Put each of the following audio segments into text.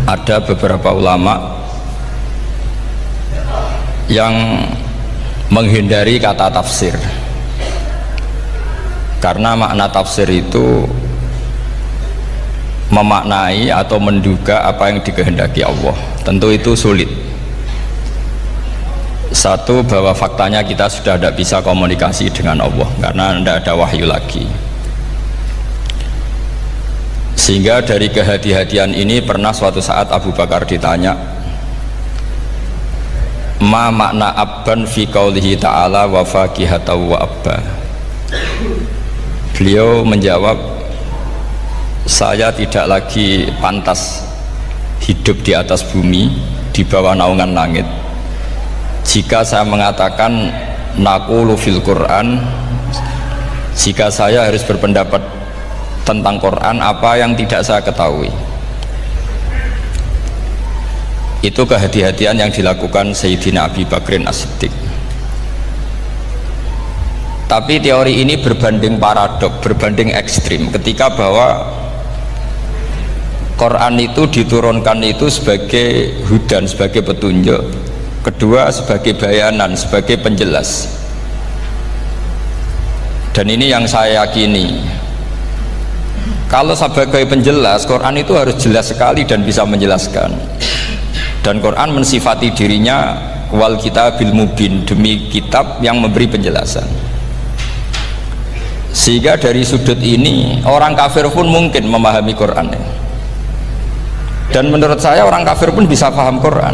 ada beberapa ulama yang menghindari kata tafsir karena makna tafsir itu memaknai atau menduga apa yang dikehendaki Allah. Tentu itu sulit. Satu, bahwa faktanya kita sudah tidak bisa komunikasi dengan Allah karena tidak ada wahyu lagi. Sehingga dari kehati-hatian ini pernah suatu saat Abu Bakar ditanya, ma makna abban fi qaulihi ta'ala wa faqihatan wa abba. Beliau menjawab, saya tidak lagi pantas hidup di atas bumi di bawah naungan langit jika saya mengatakan naqulu fil Quran, jika saya harus berpendapat tentang Quran apa yang tidak saya ketahui. Itu kehati-hatian yang dilakukan Sayyidina Abi Bakrin As-Siddiq. Tapi teori ini berbanding paradok, berbanding ekstrim ketika bahwa Quran itu diturunkan itu sebagai hudan, sebagai petunjuk, kedua sebagai bayanan, sebagai penjelas. Dan ini yang saya yakini, kalau sebagai penjelas Quran itu harus jelas sekali dan bisa menjelaskan. Dan Quran mensifati dirinya wal kitabil mubin, demi kitab yang memberi penjelasan. Sehingga dari sudut ini orang kafir pun mungkin memahami Quran. Dan menurut saya orang kafir pun bisa paham Quran.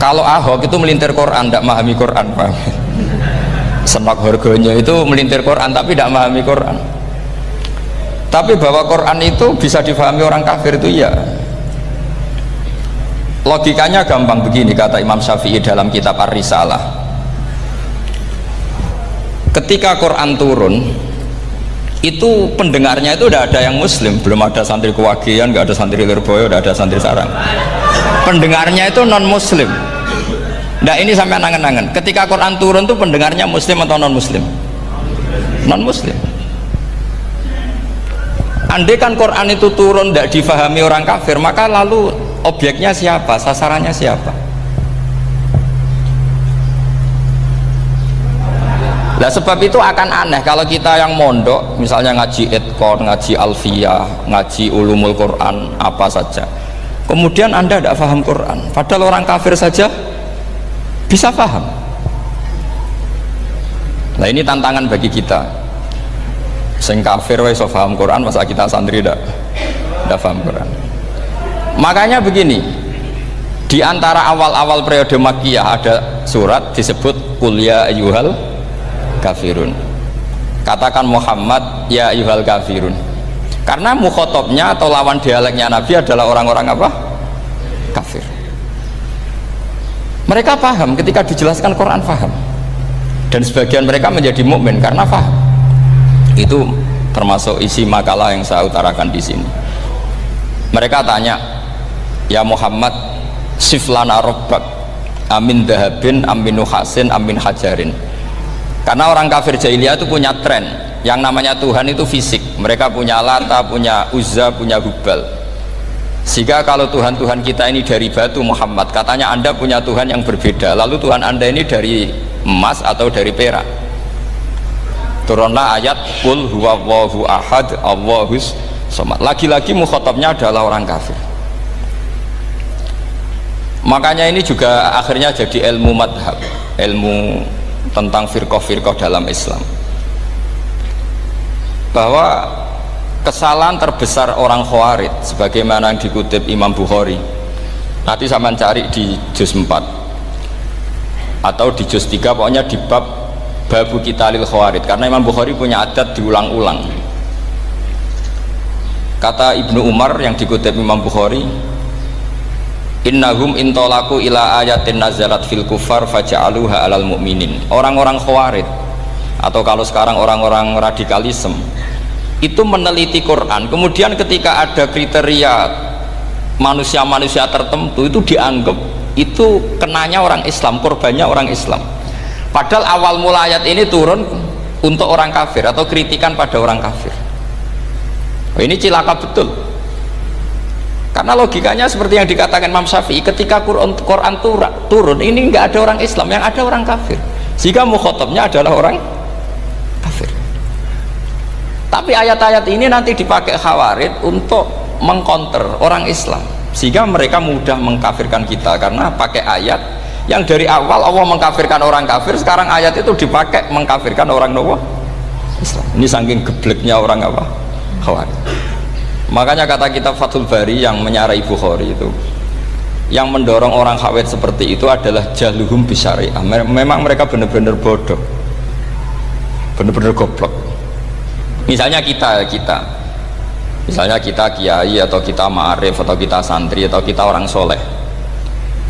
Kalau Ahok itu melintir Quran, tidak memahami Quran, paham? Senak harganya itu melintir Quran tapi tidak memahami Quran. Tapi bahwa Quran itu bisa difahami orang kafir itu ya. Logikanya gampang begini, kata Imam Syafi'i dalam kitab Ar-Risalah. Ketika Quran turun, itu pendengarnya itu tidak ada yang muslim, belum ada santri Kewagian, nggak ada santri Lirboyo, nggak ada santri Sarang. Pendengarnya itu non muslim. Nah ini sampai angan-angan, ketika Quran turun itu pendengarnya muslim atau non muslim? Non muslim. Andai kan Quran itu turun tidak difahami orang kafir, maka lalu objeknya siapa, sasarannya siapa? Nah sebab itu akan aneh kalau kita yang mondok misalnya ngaji Idqon, ngaji Alfiyah, ngaji Ulumul Quran apa saja, kemudian anda tidak paham Quran, padahal orang kafir saja bisa paham. Nah ini tantangan bagi kita. Sing kafir wis paham Quran, masa kita santri tidak paham Quran. Makanya begini, di antara awal-awal periode Makkiyah ada surat disebut Qul ya ayyuhal kafirun, katakan Muhammad ya ayyuhal kafirun, karena mukhotabnya atau lawan dialeknya Nabi adalah orang-orang apa? Kafir. Mereka paham ketika dijelaskan Quran, paham, dan sebagian mereka menjadi mukmin karena paham. Itu termasuk isi makalah yang saya utarakan di sini. Mereka tanya, ya Muhammad, siflana robbak amin dahabin amin nuhasin amin hajarin. Karena orang kafir jahiliyah itu punya tren yang namanya Tuhan itu fisik. Mereka punya Lata, punya Uzza, punya Hubal. Sehingga kalau Tuhan-Tuhan kita ini dari batu, Muhammad, katanya anda punya Tuhan yang berbeda, lalu Tuhan anda ini dari emas atau dari perak. Turunlah ayat Qul huwallahu ahad Allahus somad. Lagi-lagi mukhatabnya adalah orang kafir. Makanya ini juga akhirnya jadi ilmu madhab, ilmu tentang firqah-firqah dalam Islam, bahwa kesalahan terbesar orang Khawarij sebagaimana yang dikutip Imam Bukhari, nanti saya mencari di juz 4 atau di juz 3, pokoknya di bab babu qitalil Khawarij, karena Imam Bukhari punya adat diulang-ulang. Kata Ibnu Umar yang dikutip Imam Bukhari, innahum intolaku ila ayatin nazalat fil kufar faja'aluha alal mu'minin. Orang-orang Khawarij atau kalau sekarang orang-orang radikalisme itu meneliti Quran, kemudian ketika ada kriteria manusia-manusia tertentu itu dianggap itu kenanya orang Islam, korbannya orang Islam, padahal awal mula ayat ini turun untuk orang kafir atau kritikan pada orang kafir. Ini cilaka betul. Karena logikanya seperti yang dikatakan Imam Syafi'i, ketika Quran turun ini nggak ada orang Islam, yang ada orang kafir, sehingga mukhatabnya adalah orang kafir. Tapi ayat-ayat ini nanti dipakai Khawarij untuk mengcounter orang Islam, sehingga mereka mudah mengkafirkan kita karena pakai ayat yang dari awal Allah mengkafirkan orang kafir, sekarang ayat itu dipakai mengkafirkan orang Islam. Ini saking gebleknya orang apa? Khawarij. Makanya kata kitab Fathul Bari yang menyarai Bukhari itu, yang mendorong orang Khawarij seperti itu adalah jahluhum bisyariah. Memang mereka benar-benar bodoh, benar-benar goblok. Misalnya kita kiai atau kita ma'arif atau kita santri atau kita orang soleh,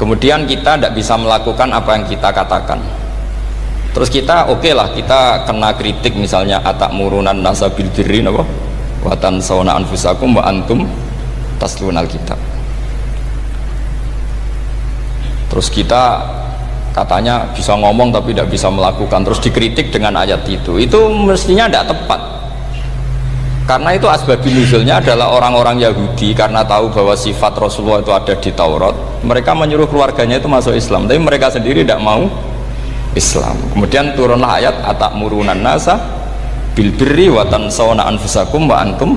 kemudian kita tidak bisa melakukan apa yang kita katakan, terus kita oke lah, kita kena kritik misalnya atakmurunan nasa bil birri apa wa tansawna anfusakum wa antum taslunal kitab, terus kita katanya bisa ngomong tapi tidak bisa melakukan, terus dikritik dengan ayat itu mestinya tidak tepat. Karena itu asbabun nuzulnya adalah orang-orang Yahudi karena tahu bahwa sifat Rasulullah itu ada di Taurat, mereka menyuruh keluarganya itu masuk Islam, tapi mereka sendiri tidak mau Islam. Kemudian turunlah ayat atakmurunan nasa bil birri wa tansawna anfusakum wa antum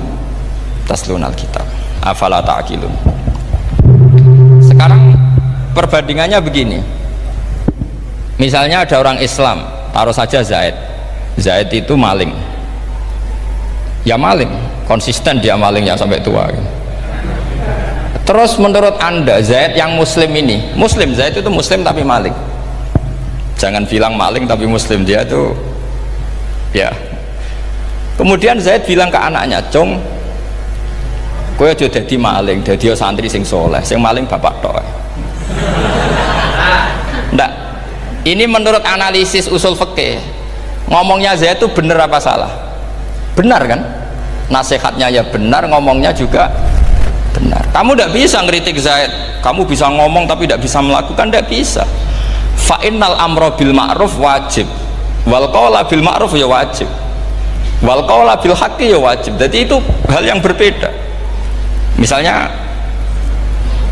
taslunal kitab afala ta'qilun. Sekarang perbandingannya begini, misalnya ada orang Islam, taruh saja Zaid itu maling, ya maling, konsisten dia malingnya sampai tua. Terus menurut anda Zaid yang muslim ini, Zaid itu muslim tapi maling, jangan bilang maling tapi muslim, dia itu ya. Kemudian Zaid bilang ke anaknya, "Cung, kowe aja dadi maling, dadi santri sing soleh, sing maling bapak tok." Ndak, ini menurut analisis usul fikih, ngomongnya Zaid itu benar apa salah? Benar kan? Nasihatnya ya benar, ngomongnya juga benar. Kamu tidak bisa ngeritik Zaid, kamu bisa ngomong tapi tidak bisa melakukan, tidak bisa. Fa innal amra bil ma'ruf wajib, wal qawla bil ma'ruf ya wajib, wal qawla bil haqqi ya wajib. Jadi itu hal yang berbeda. Misalnya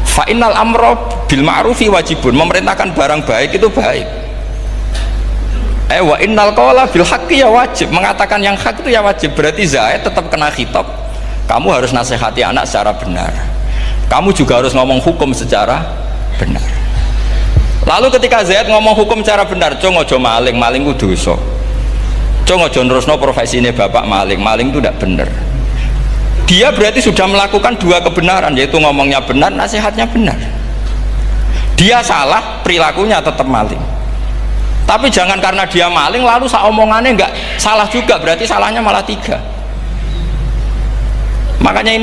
fa innal amra bil ma'rufi wajibun, memerintahkan barang baik itu baik. Wa innal qawla bil haqqi ya wajib, mengatakan yang hak itu ya wajib. Berarti Zaid tetap kena khitab, kamu harus nasihati anak secara benar, kamu juga harus ngomong hukum secara benar. Lalu ketika Zaid ngomong hukum secara benar, "Cung ojo maling, maling ku dosa. Cung ojo nerusno profesine bapak maling, maling itu tidak benar." Dia berarti sudah melakukan dua kebenaran, yaitu ngomongnya benar, nasihatnya benar. Dia salah, perilakunya tetap maling. Tapi jangan karena dia maling lalu omongannya enggak salah juga, berarti salahnya malah 3. Makanya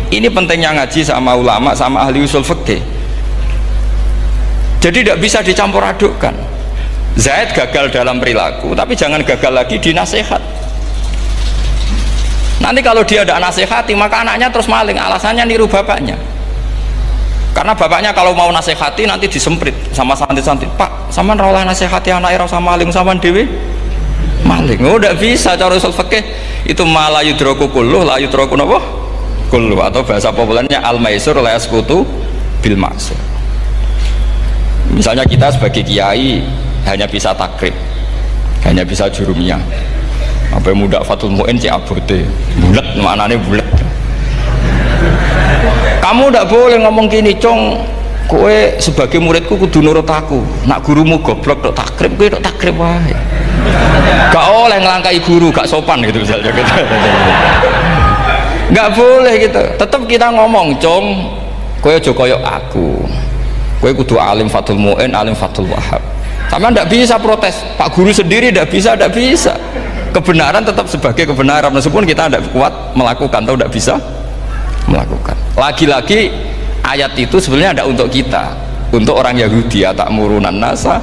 ini pentingnya ngaji sama ulama, sama ahli usul fikih. Jadi tidak bisa dicampur adukkan. Zaid gagal dalam perilaku, tapi jangan gagal lagi di nasihat. Nanti kalau dia tidak nasihati, maka anaknya terus maling, alasannya niru bapaknya. Karena bapaknya kalau mau nasihati nanti disemprit sama santri-santri, "Pak, sampean ra oleh nasihati anak era sama maling, sampean dhewe maling." Oh, tidak bisa cara usul fikih. Itu malah yudroku kulluh la yudroku napa kulluh, atau bahasa populernya al maisur la yasqutu bil ma'sur. Misalnya kita sebagai kiai hanya bisa takrib, hanya bisa jurumiyah, apa muda Fathul Mu'in cek abote bulet, maknane bulet. Kamu tidak boleh ngomong gini, "Cung, kowe sebagai muridku kudu nurut aku, nak gurumu goblok tok takrib, kowe tok takrib wae." Gak oleh ngelangkai guru, gak sopan gitu misalnya gitu. Gak boleh gitu. Tetap kita ngomong, "Cung, kowe aja koyo aku, kowe kudu alim Fathul Mu'in, alim Fathul Wahab." Sama tidak bisa protes, Pak Guru sendiri tidak bisa. Kebenaran tetap sebagai kebenaran, meskipun kita tidak kuat melakukan atau tidak bisa melakukan. Lagi-lagi ayat itu sebenarnya ada untuk kita, untuk orang Yahudi, atakmurunan nasa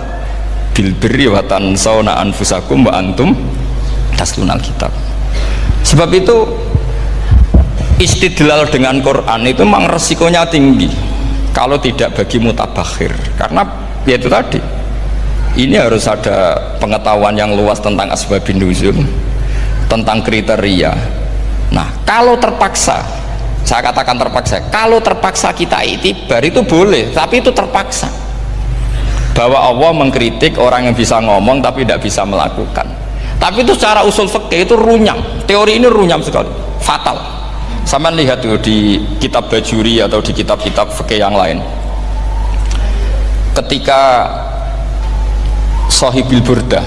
bil birri wa tansawna anfusakum wa antum taslunal kitab. Sebab itu istidlal dengan Quran itu memang resikonya tinggi kalau tidak bagi mutabakhir, karena ya itu tadi, ini harus ada pengetahuan yang luas tentang asbabun nuzul, tentang kriteria. Nah, kalau terpaksa Saya katakan terpaksa. Kalau terpaksa kita itibar itu boleh, tapi itu terpaksa. Bahwa Allah mengkritik orang yang bisa ngomong tapi tidak bisa melakukan. Tapi itu secara usul fikih itu runyam. Teori ini runyam sekali, fatal. Sama lihat tuh di kitab Bajuri atau di kitab-kitab fikih yang lain. Ketika Shahibil Burdah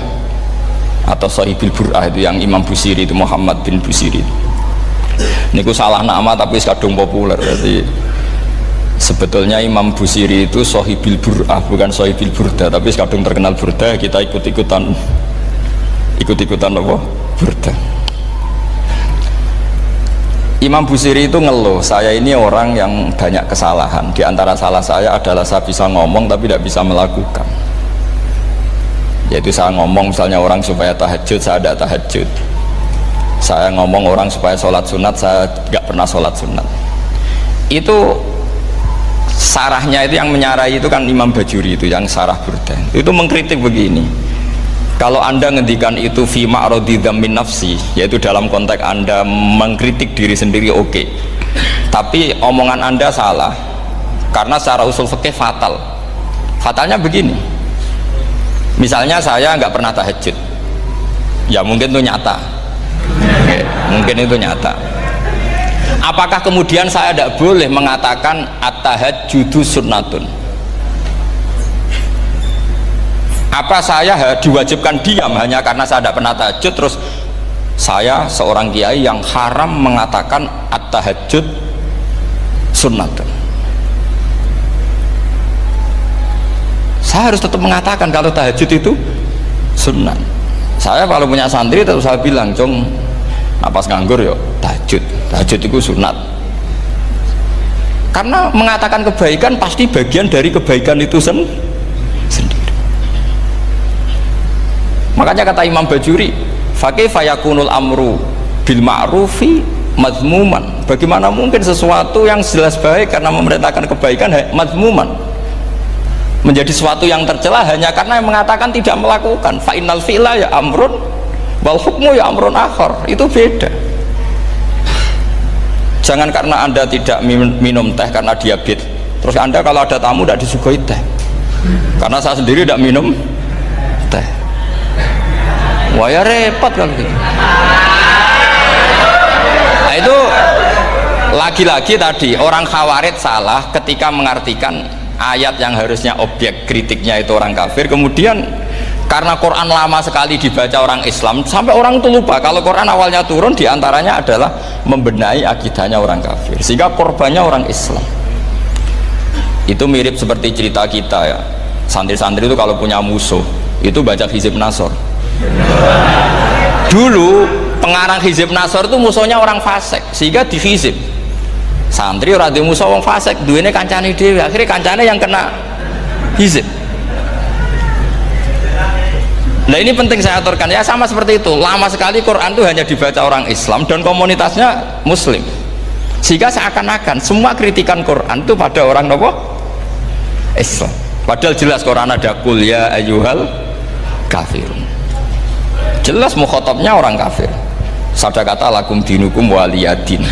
atau Shahibil Bur'ah itu yang Imam Busiri itu, Muhammad bin Busiri. Niku salah nama tapi kadung populer. Jadi sebetulnya Imam Busiri itu Shahibil Bur'ah bukan Shahibil Burdah, tapi kadung terkenal Burdah, kita ikut-ikutan apa? Burdah. Imam Busiri itu ngeluh, saya ini orang yang banyak kesalahan. Di antara salah saya adalah saya bisa ngomong tapi tidak bisa melakukan. Yaitu saya ngomong misalnya orang supaya tahajud, saya tidak tahajud. Saya ngomong orang supaya sholat sunat, saya nggak pernah sholat sunat. Itu sarahnya itu yang menyarai itu kan Imam Bajuri itu yang sarah Burdah. Itu mengkritik begini. Kalau Anda ngendikan itu fi ma'radi dzammin nafsi, yaitu dalam konteks Anda mengkritik diri sendiri oke. Tapi omongan Anda salah. Karena secara usul fikih fatal. Fatalnya begini. Misalnya saya nggak pernah tahajud. Ya mungkin itu nyata. Oke, mungkin itu nyata. Apakah kemudian saya tidak boleh mengatakan at-tahajjudu sunnatun? Apa saya diwajibkan diam hanya karena saya tidak pernah tahajud, terus saya seorang kiai yang haram mengatakan at-tahajjud sunnatun? Saya harus tetap mengatakan kalau tahajud itu sunnah. Saya kalau punya santri terus saya bilang, "Cung, napas nganggur yuk tahajud itu sunat." Karena mengatakan kebaikan pasti bagian dari kebaikan itu sendiri. Makanya kata Imam Bajuri, "Fakaifa yakunul amru bil ma'rufi mazmuman." Bagaimana mungkin sesuatu yang jelas baik karena memerintahkan kebaikan mazmuman menjadi sesuatu yang tercela hanya karena yang mengatakan tidak melakukan. Fa innal fi'la ya amrun wal hukmu ya amrun akhar. Itu beda. Jangan karena Anda tidak minum teh karena diabetes, terus Anda kalau ada tamu tidak disuguhi teh. Karena saya sendiri tidak minum teh. Wah ya repot kalau gitu. Nah itu lagi-lagi tadi orang Khawarij salah ketika mengartikan ayat yang harusnya objek kritiknya itu orang kafir, kemudian karena Quran lama sekali dibaca orang Islam sampai orang itu lupa kalau Quran awalnya turun diantaranya adalah membenahi akidahnya orang kafir, sehingga korbannya orang Islam. Itu mirip seperti cerita kita ya, santri-santri itu kalau punya musuh itu baca Hizib Nasor. Dulu pengarang Hizib Nasor itu musuhnya orang fasik, sehingga dihizib. Santri ora duwe musuh wong fasik, duwene kancane dhewe, akhirnya kancane yang kena hizib. Nah ini penting saya aturkan ya, sama seperti itu. Lama sekali Quran itu hanya dibaca orang Islam dan komunitasnya Muslim, sehingga seakan-akan semua kritikan Quran itu pada orang nopo Islam. Padahal jelas Quran ada kul ya ayyuhal kafirun. Jelas mukhatabnya orang kafir. Sabda kata lakum dinukum waliyadin.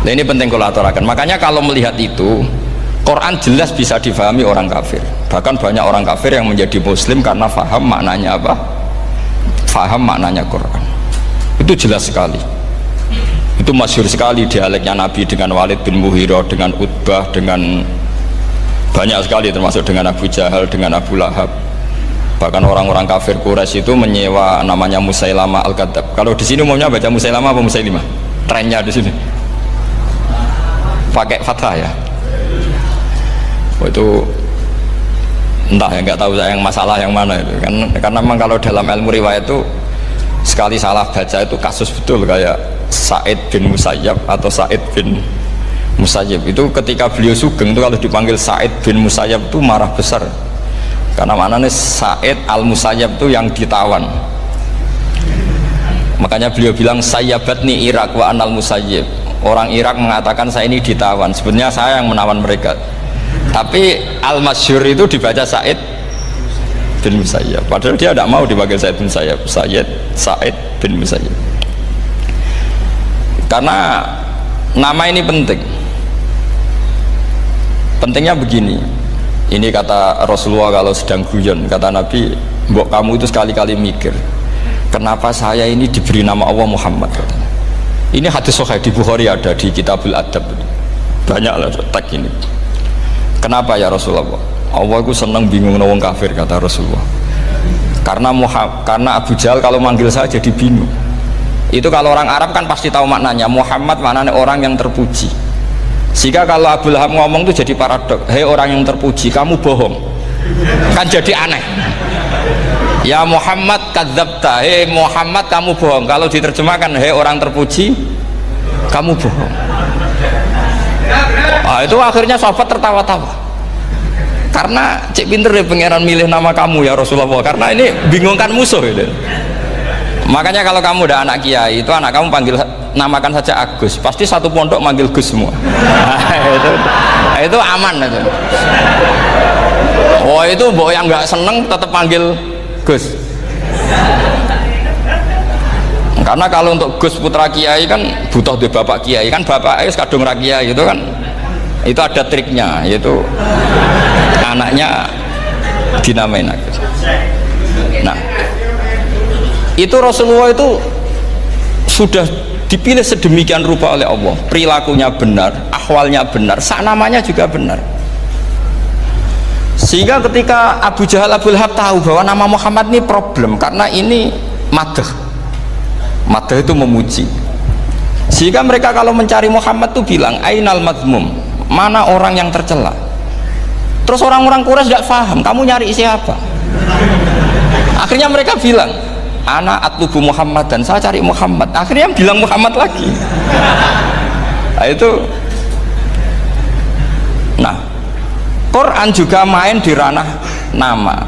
Nah ini penting kalau aturakan. Makanya kalau melihat itu, Quran jelas bisa difahami orang kafir. Bahkan banyak orang kafir yang menjadi Muslim karena faham maknanya apa? Faham maknanya Quran. Itu jelas sekali. Itu masyhur sekali dialeknya Nabi dengan Walid bin Mughirah, dengan Utbah, dengan banyak sekali termasuk dengan Abu Jahal, dengan Abu Lahab. Bahkan orang-orang kafir Quraisy itu menyewa namanya Musailamah Al-Kadzab. Kalau di sini umumnya baca Musailamah apa Musailimah? Trennya di sini pakai fathah ya. Oh, itu entah ya, nggak tahu saya yang masalah yang mana itu kan, karena memang kalau dalam ilmu riwayat itu sekali salah baca itu kasus betul, kayak Sa'id bin Musayyab atau Sa'id bin Musayyib itu ketika beliau sugeng itu kalau dipanggil Sa'id bin Musayyab itu marah besar, karena maknanya Sa'id al-Musayyab itu yang ditawan. Makanya beliau bilang sayyabatni Irak wa anal Musayyib. Orang Irak mengatakan saya ini ditawan, sebenarnya saya yang menawan mereka. Tapi al-masyhur itu dibaca Sa'id bin Musayyab, padahal dia tidak mau dipanggil Sa'id bin Musayyab, Sa'id bin Musayyab. Karena Nama ini penting. Pentingnya begini. Ini kata Rasulullah kalau sedang guyon, kata Nabi, mbok kamu itu sekali-kali mikir, kenapa saya ini diberi nama Allah Muhammad, katanya. Ini hadis sahih di Bukhari, ada di Kitabul Adab. Banyak lah tag ini. Kenapa ya Rasulullah? Allah itu senang bingung wong kafir, kata Rasulullah. Karena Abu Jahal kalau manggil saya jadi bingung. Itu kalau orang Arab kan pasti tahu maknanya. Muhammad maknanya orang yang terpuji. Sehingga kalau Abu Lahab ngomong itu jadi paradok. Hei orang yang terpuji, kamu bohong. Kan jadi aneh. Ya Muhammad kadzabta. Hei Muhammad kamu bohong. Kalau diterjemahkan hei orang terpuji, kamu bohong. Itu akhirnya sahabat tertawa-tawa. Karena cek pinter ya pangeran milih nama kamu ya Rasulullah. Karena ini bingungkan musuh gitu. Makanya kalau kamu udah anak kiai, itu anak kamu panggil, namakan saja Agus, pasti satu pondok manggil Gus semua. Itu aman itu. Oh itu mbok yang nggak seneng tetap panggil Gus. Karena kalau untuk Gus putra kiai kan butuh di bapak kiai, kan bapak kadung ra kiai itu kan, itu ada triknya, yaitu anaknya dinamain Agus. Nah itu Rasulullah itu sudah dipilih sedemikian rupa oleh Allah, perilakunya benar, ahwalnya benar, sak namanya juga benar. Sehingga ketika Abu Jahal, Abu Lahab tahu bahwa nama Muhammad ini problem, karena ini madah itu memuji. Sehingga mereka kalau mencari Muhammad tuh bilang ainal madmum, mana orang yang tercela. Terus orang-orang Quraisy tidak paham, kamu nyari siapa? Akhirnya mereka bilang, ana atlubu Muhammad, dan saya cari Muhammad. Akhirnya bilang Muhammad lagi. Nah, itu. Nah, Quran juga main di ranah nama.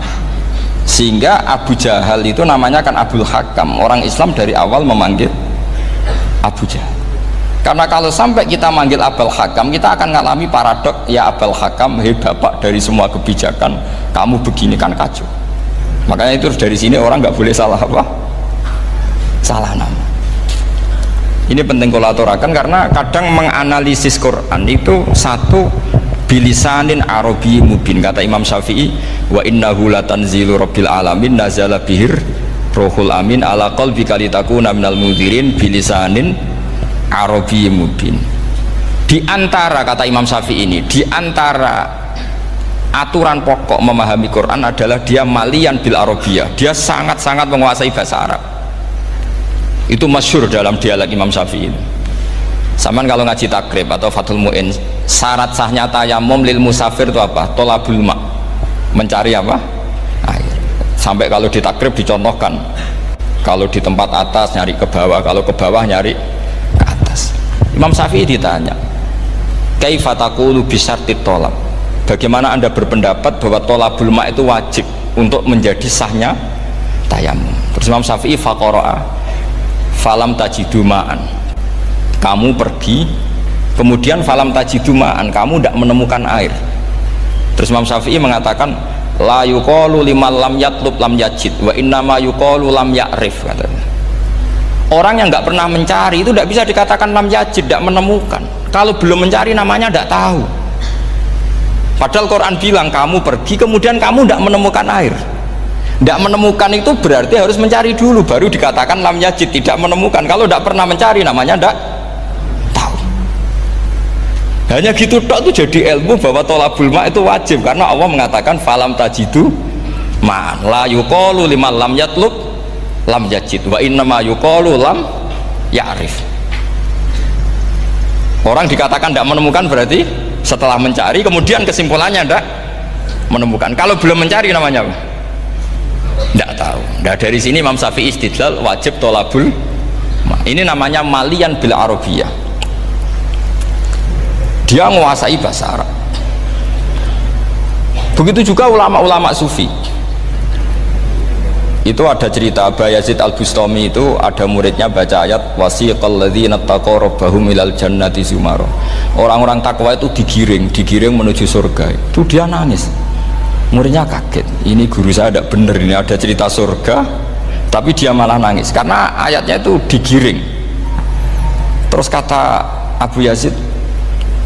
Sehingga Abu Jahal itu namanya kan Abul Hakam. Orang Islam dari awal memanggil Abu Jahal. Karena kalau sampai kita manggil Abul Hakam, kita akan mengalami paradok. Ya Abul Hakam, hei bapak dari semua kebijakan, kamu begini kan kacau. Makanya itu dari sini orang nggak boleh salah apa? Salah nama. Ini penting kalau aturakan, karena kadang menganalisis Quran itu satu bilisanin Arabi mubin. Kata Imam Syafi'i, wa innahu latanzilu rabbil alamin nazala bihir rohul amin ala qalbika litakuna minal mudhirin bilisanin Arabi mubin. Di antara, kata Imam Syafi'i ini, di antara aturan pokok memahami Quran adalah dia malian bil arabiyah, dia sangat-sangat menguasai bahasa Arab. Itu masyhur dalam dialek Imam Syafi'i. Saman kalau ngaji takrib atau Fathul Mu'in, syarat sahnya tayamum lil musafir itu apa? Tolabul ma', mencari apa? Air. Sampai kalau di takrib dicontohkan, kalau di tempat atas nyari ke bawah, kalau ke bawah nyari ke atas. Imam Syafi'i ditanya, kaifa taqulu bi syartit tolab, bagaimana anda berpendapat bahwa tolabul ma' itu wajib untuk menjadi sahnya tayamum? Terus Imam Syafi'i faqara'a falam tajidu ma'an, kamu pergi kemudian falam tajidu ma'an, kamu tidak menemukan air. Terus Imam Syafi'i mengatakan la yuqalu liman lam yatlub lam yajid wa innama yuqalu lam ya'rif, katanya. Orang yang nggak pernah mencari itu tidak bisa dikatakan lam yajid, tidak menemukan. Kalau belum mencari namanya tidak tahu. Padahal Quran bilang kamu pergi kemudian kamu tidak menemukan air. Tidak menemukan itu berarti harus mencari dulu baru dikatakan lam yajid, tidak menemukan. Kalau tidak pernah mencari namanya tidak tahu. Hanya gitu tok itu jadi ilmu bahwa tolabul ma' itu wajib, karena Allah mengatakan falam tajidu ma'an la yuqalu liman lam yatlub lam yajid wa innama yuqalu lam ya'rif. Orang dikatakan tidak menemukan berarti setelah mencari kemudian kesimpulannya tidak menemukan. Kalau belum mencari namanya tidak tahu. Nah, dari sini Imam Syafi'i istidlal wajib tolabul ma'. Ini namanya malian bil arabiyah, dia menguasai bahasa Arab. Begitu juga ulama-ulama sufi. Itu ada cerita Aba Yazid Al-Bustami, itu ada muridnya baca ayat wasiqal ladzina taqaw rabbahum ilal jannati zumara. Orang-orang takwa itu digiring menuju surga. Itu dia nangis. Muridnya kaget, ini guru saya tidak benar, ini ada cerita surga tapi dia malah nangis karena ayatnya itu digiring. Terus kata Abu Yazid,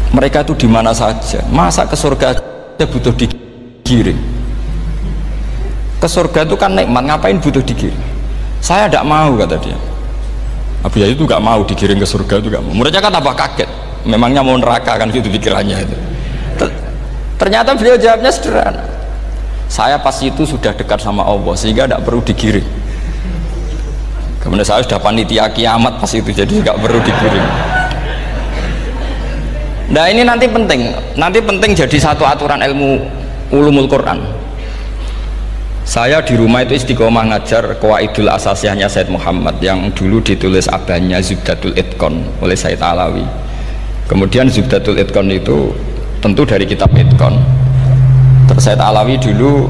mereka itu di mana saja, masa ke surga aja butuh digiring? Ke surga itu kan nikmat, ngapain butuh digiring? Saya tidak mau, kata dia. Abu Yazid itu gak mau digiring ke surga, itu gak mau. Muridnya kan tambah kaget, memangnya mau neraka kan, gitu pikirannya itu. Ternyata beliau jawabnya sederhana, saya pas itu sudah dekat sama Allah sehingga tidak perlu digiring. Kemudian saya sudah panitia kiamat pas itu, jadi nggak perlu digiring. Nah ini nanti penting jadi satu aturan ilmu ulumul Quran. Saya di rumah itu istiqomah ngajar Qawaidul Asasiyahnya Said Muhammad yang dulu ditulis abahnya Zubdatul Itqan oleh Said Alawi. Kemudian Zubdatul Itqan itu tentu dari kitab Itqan. Terus Said Alawi dulu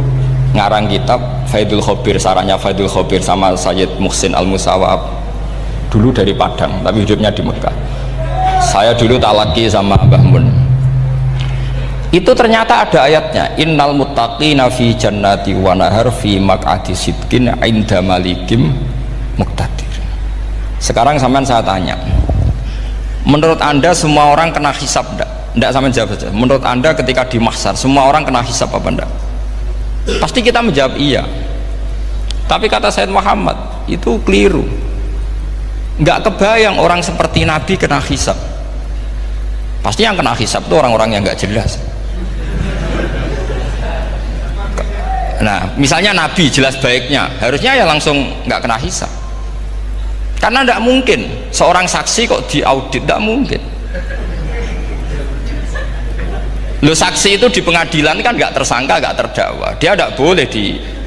ngarang kitab Faidul Khobir, sarahnya Faidul Khobir sama Sayyid Muhsin Al-Musawab, dulu dari Padang tapi hidupnya di Mekah. Saya dulu talaki sama Mbah Mun. Itu ternyata ada ayatnya, innal muttaqina fi jannati wa nahar fi maq'adi sidqin 'inda malikim muqtadir. Sekarang sampean saya tanya, menurut Anda semua orang kena hisab enggak? Enggak, sama jawab saja. Menurut Anda ketika di mahsyar semua orang kena hisab apa enggak? Pasti kita menjawab iya. Tapi kata Said Muhammad itu keliru. Enggak kebayang orang seperti Nabi kena hisab. Pasti yang kena hisab itu orang-orang yang enggak jelas. Nah, misalnya Nabi jelas baiknya, harusnya ya langsung enggak kena hisab. Karena enggak mungkin seorang saksi kok diaudit, enggak mungkin. Lo saksi itu di pengadilan kan nggak tersangka, nggak terdakwa, dia tidak boleh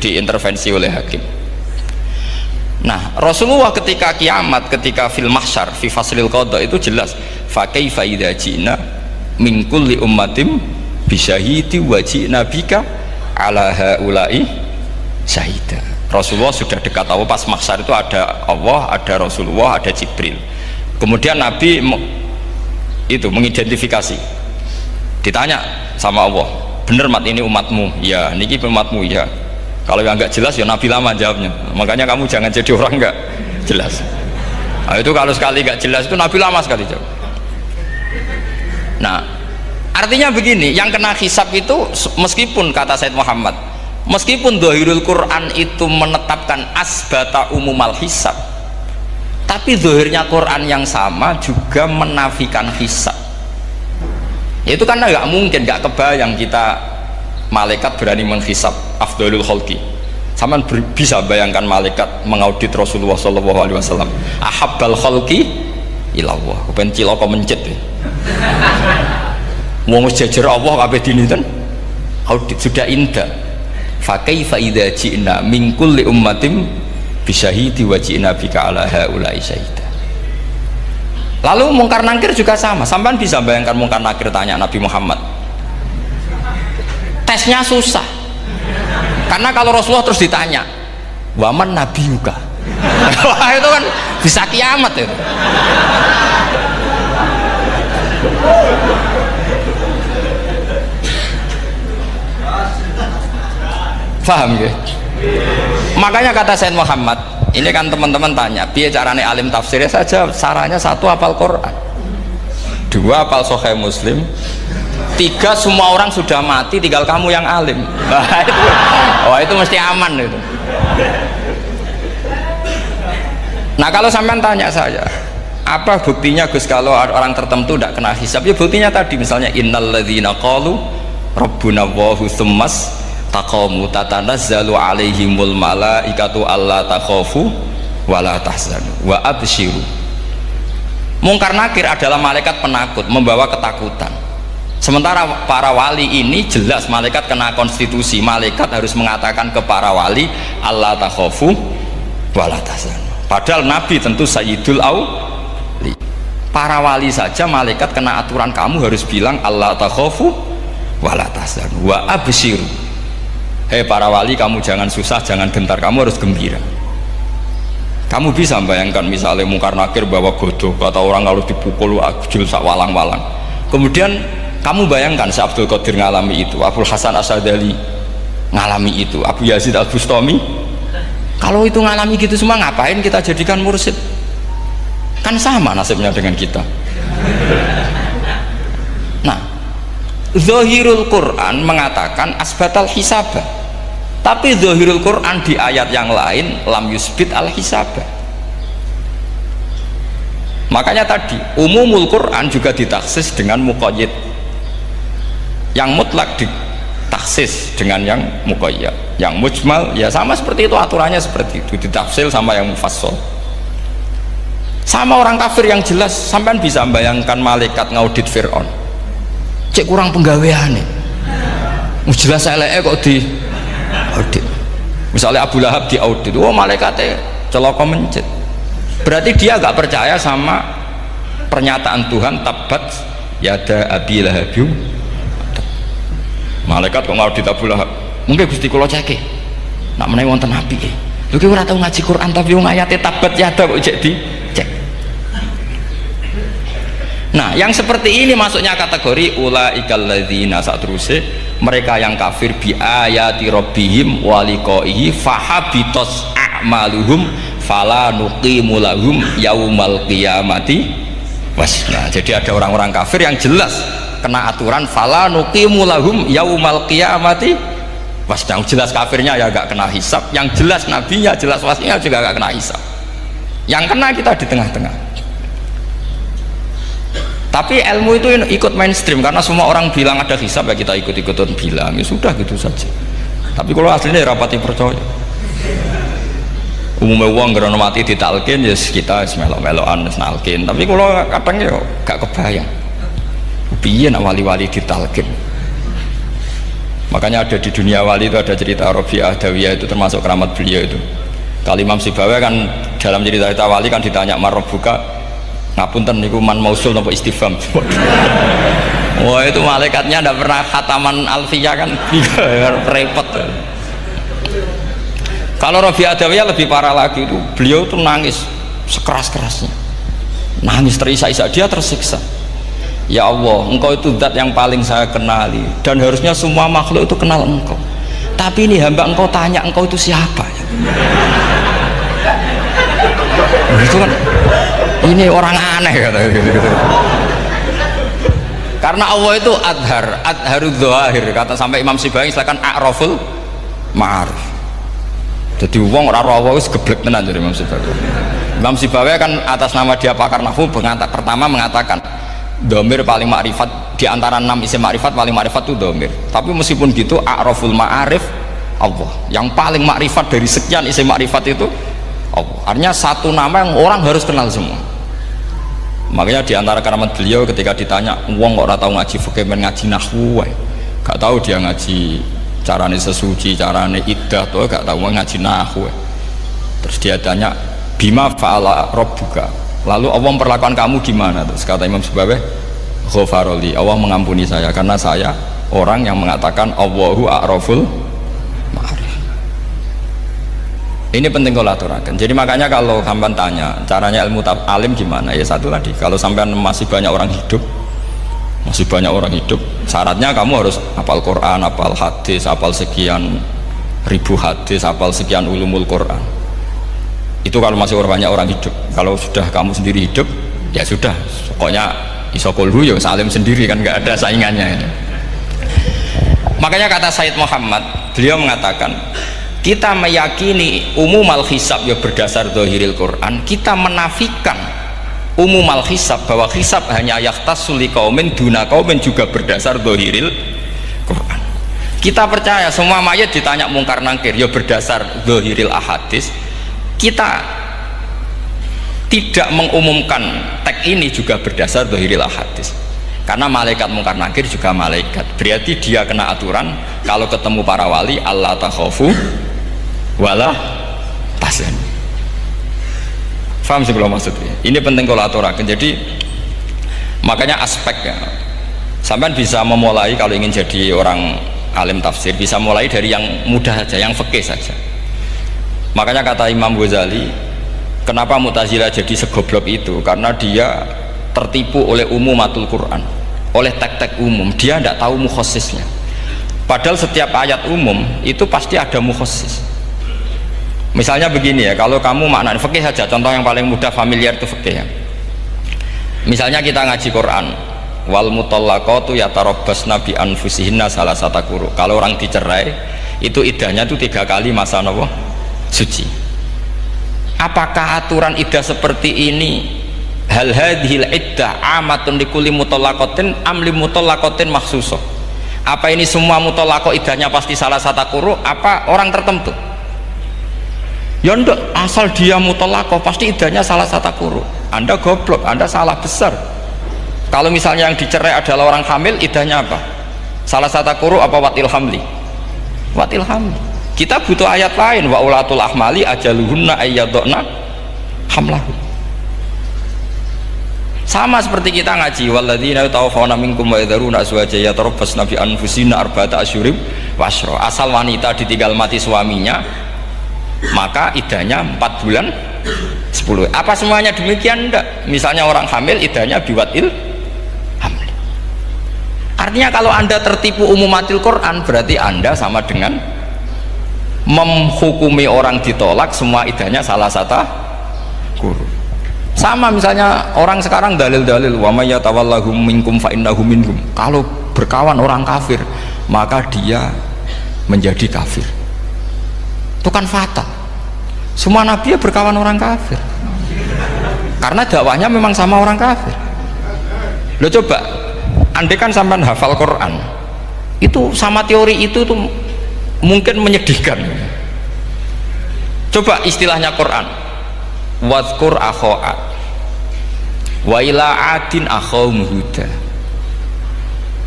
diintervensi oleh hakim. Nah Rasulullah ketika kiamat, ketika fil mahsyar fi faslil qada itu jelas fa kaifa idza ji'na min kulli ummatin bisyahidi wa ji'na bika ala haula'i syahida. Rasulullah sudah dekat Allah, pas mahsyar itu ada Allah, ada Rasulullah, ada Jibril. Kemudian Nabi itu mengidentifikasi, ditanya sama Allah, bener mat ini umatmu? Ya, niki umatmu ya. Kalau yang nggak jelas ya Nabi lama jawabnya. Makanya kamu jangan jadi orang nggak jelas. Nah, itu kalau sekali nggak jelas itu Nabi lama sekali jawab. Nah, artinya begini, yang kena hisab itu meskipun kata Said Muhammad, meskipun Dhahirul Quran itu menetapkan asbata umumal hisab, tapi zahirnya Quran yang sama juga menafikan hisab. Ya itu karena nggak mungkin, nggak kebayang kita malaikat berani menghisab afdalul khalqi. Sama bisa bayangkan malaikat mengaudit Rasulullah SAW, ahabbal khalqi ilallah, kepen cilaka mencet ya. Wong jajar Allah kabeh dinten audit sudah indah. Fa kaifa idza ji'na min kulli ummatin bisyahidi wa ji'na bika ala haula'i syahida. Lalu mungkar nakir juga sama. Sampai bisa bayangkan mungkar nakir tanya Nabi Muhammad, tesnya susah karena kalau Rasulullah terus ditanya waman nabiyuka, wah itu kan bisa kiamat itu. Paham ya? Makanya kata Said Muhammad, ini kan teman-teman tanya biar caranya alim tafsirnya saja, caranya satu hafal Quran, dua hafal Sahih Muslim, tiga semua orang sudah mati tinggal kamu yang alim. Itu mesti aman itu. Nah kalau sampean tanya saya apa buktinya Gus kalau orang tertentu tidak kena hisab, ya buktinya tadi misalnya innalladzina qalu rabbuna Allahu tsummas taqamu tatanazzalu alaihimul malaikatu alla takhafu wala tahzanu wa abshiru. Mungkar nakir adalah malaikat penakut membawa ketakutan, sementara para wali ini jelas malaikat kena konstitusi, malaikat harus mengatakan ke para wali alla takhafu wala tahzanu. Padahal Nabi tentu sayyidul auli, para wali saja malaikat kena aturan kamu harus bilang alla takhafu wala tahzanu wa abshiru. Hei para wali, kamu jangan susah, jangan gentar, kamu harus gembira. Kamu bisa bayangkan misalnya mungkar nakir bawa godok atau orang kalau dipukul ajul sak walang-walang, kemudian kamu bayangkan si Abdul Qadir ngalami itu, Abdul Hasan Asyadali ngalami itu, Abu Yazid Al-Bustami, kalau itu ngalami gitu semua ngapain kita jadikan mursyid? Kan sama nasibnya dengan kita. Nah, zahirul Quran mengatakan asbatal hisabah, tapi zahirul Quran di ayat yang lain lam yusbit al hisabah. Makanya tadi umumul Quran juga ditaksis dengan muqayyid, yang mutlak ditaksis dengan yang muqayyad, yang mujmal ya sama seperti itu, aturannya seperti itu, ditafsir sama yang mufassal. Sama orang kafir yang jelas, sampean bisa bayangkan malaikat ngaudit Fir'aun, cek kurang penggaweane, jelas eleke kok di audit. Misalnya Abu Lahab di audit, oh malaikatnya celaka mencet, berarti dia gak percaya sama pernyataan Tuhan tabat yada abi lahabiu. Malaikat kok ngaudit Abu Lahab, mungkin Gusti kula ceke nak menawi wonten api lho ki ora tau ngaji Quran tapi wong ayate tabat yada kok cek di cek. Nah, yang seperti ini masuknya kategori ulaikal ladzina, sateruse mereka yang kafir bi ayati rabbihim wa liqaihi fahabitos a'maluhum fala nuqimu lahum yaumal qiyamati wasna. Jadi ada orang-orang kafir yang jelas kena aturan fala nuqimu lahum yaumal qiyamati wasna. Jelas kafirnya ya gak kena hisab, yang jelas nabinya, jelas wasinya juga gak kena hisab. Yang kena kita di tengah-tengah. Tapi ilmu itu ikut mainstream karena semua orang bilang ada hisab ya kita ikut-ikutan bilang, ya sudah gitu saja. Tapi kalau aslinya ya rapati percaya. Umumnya uang gerono mati ditalkin ya kita melok-melokan nalkin. Tapi kalau kadang ya gak kebayang. Piye nak wali-wali ditalkin. Makanya ada di dunia wali itu ada cerita Rabi'ah Adawiyah, itu termasuk keramat beliau itu. Kali Imam Sibawi kan dalam cerita wali kan ditanya marbuka, ngapunten niku man mausul napa istifham. Wah itu malaikatnya tidak pernah khataman alfiyah kan, repot. Kalau Rabi'ah Adawiyah lebih parah lagi, itu beliau tuh nangis sekeras-kerasnya, nangis terisak-isak, dia tersiksa. Ya Allah, engkau itu zat yang paling saya kenali dan harusnya semua makhluk itu kenal engkau, tapi ini hamba engkau tanya engkau itu siapa ya? Itu kan ini orang aneh kata gitu. Karena Allah itu adharud dzahir, kata sampai Imam Sibawi silakan a'raful ma'arif. Jadi wong ora ora wis geblek tenan dari Imam Sibawi. Imam Sibawi kan atas nama dia pakar nahwu pertama mengatakan dhamir paling makrifat di antara 6 isim makrifat, paling makrifat itu dhamir. Tapi meskipun gitu a'raful ma'arif Allah, yang paling makrifat dari sekian isim makrifat itu Allah. Artinya satu nama yang orang harus kenal semua. Makanya diantara keramat beliau ketika ditanya wong kok ora tau ngaji fikih men ngaji nahwu wae, gak tahu dia ngaji carane sesuci, carane iddah tuh gak tahu ngaji nahwu. Terus dia tanya bima fa'ala rabbuka, lalu Allah memperlakukan kamu gimana? Terus kata Imam Sibawi ghafaroli, Allah mengampuni saya karena saya orang yang mengatakan Allahu a'raful ma'arif. Ini penting kalau aturakan. Jadi makanya kalau sampean tanya caranya ilmu alim gimana, ya satu tadi, kalau sampean masih banyak orang hidup, syaratnya kamu harus hafal Quran, hafal hadis, hafal sekian ribu hadis, hafal sekian ulumul Quran. Itu kalau masih banyak orang hidup. Kalau sudah kamu sendiri hidup, ya sudah, pokoknya isokolhu ya salim sendiri kan, nggak ada saingannya ini. Makanya kata Said Muhammad, beliau mengatakan kita meyakini umum al-hisab ya berdasar zahiril Quran, kita menafikan umum al-hisab bahwa hisab hanya yakhtassu liqaumin duna qaumin juga berdasar zahiril Quran. Kita percaya semua mayat ditanya mungkar nangkir ya berdasar zahiril ahadis. Kita tidak mengumumkan teks ini juga berdasar zahiril ahadis, karena malaikat mungkar nangkir juga malaikat, berarti dia kena aturan kalau ketemu para wali Allah takhafu wala tahzan. Faham sih belum maksudnya? Ini penting kalau aturakan. Jadi makanya aspeknya sampean bisa memulai kalau ingin jadi orang alim tafsir, bisa mulai dari yang mudah saja, yang fikih saja. Makanya kata Imam Ghazali, kenapa Mu'tazilah jadi segoblok itu? Karena dia tertipu oleh umumatul Quran, oleh teks-teks umum, dia tidak tahu mukhasisnya. Padahal setiap ayat umum itu pasti ada mukhasis. Misalnya begini ya, kalau kamu maknanya fikih saja, contoh yang paling mudah familiar itu fikih ya. Misalnya kita ngaji Quran, wal mutallaqatu yatarabbasna bi anfusihinna salasata quru. Kalau orang dicerai itu iddahnya itu 3 kali masa napa? Suci. Apakah aturan iddah seperti ini hal hadhil iddah amatun likulli mutallaqatin am li mutallaqatin makhsusah? Apa ini semua mutallaqah iddahnya pasti salasata quru apa orang tertentu? Ya enggak, asal dia mutallaqah pasti iddahnya salasata quru. Anda goblok, Anda salah besar. Kalau misalnya yang dicerai adalah orang hamil, iddahnya apa? Salasata quru apa watil hamli? Watil hamli. Kita butuh ayat lain, wa ulatul ahmali ajaluhunna ayyadna hamlahu. Sama seperti kita ngaji walladzina yatawaffawna minkum wa yadharuna azwajan yatarabbasna bi anfusina arba'ata asyhurin wa asyra. Asal wanita ditinggal mati suaminya, maka iddahnya 4 bulan 10. Apa semuanya demikian? Enggak. Misalnya orang hamil iddahnya biwatil hamil. Artinya kalau Anda tertipu umumatil Quran, berarti Anda sama dengan menghukumi orang ditolak semua iddahnya salah satu guru. Sama misalnya orang sekarang dalil-dalil wa may yatawallahum minkum fa innahu minhum. Kalau berkawan orang kafir, maka dia menjadi kafir. Itu kan fatal. Semua nabi ya berkawan orang kafir karena dakwahnya memang sama orang kafir. Lo coba andai kan sampean hafal Quran itu sama teori itu tuh mungkin menyedihkan. Coba istilahnya Quran wadhkur akho'at wa ila adin akhawum huda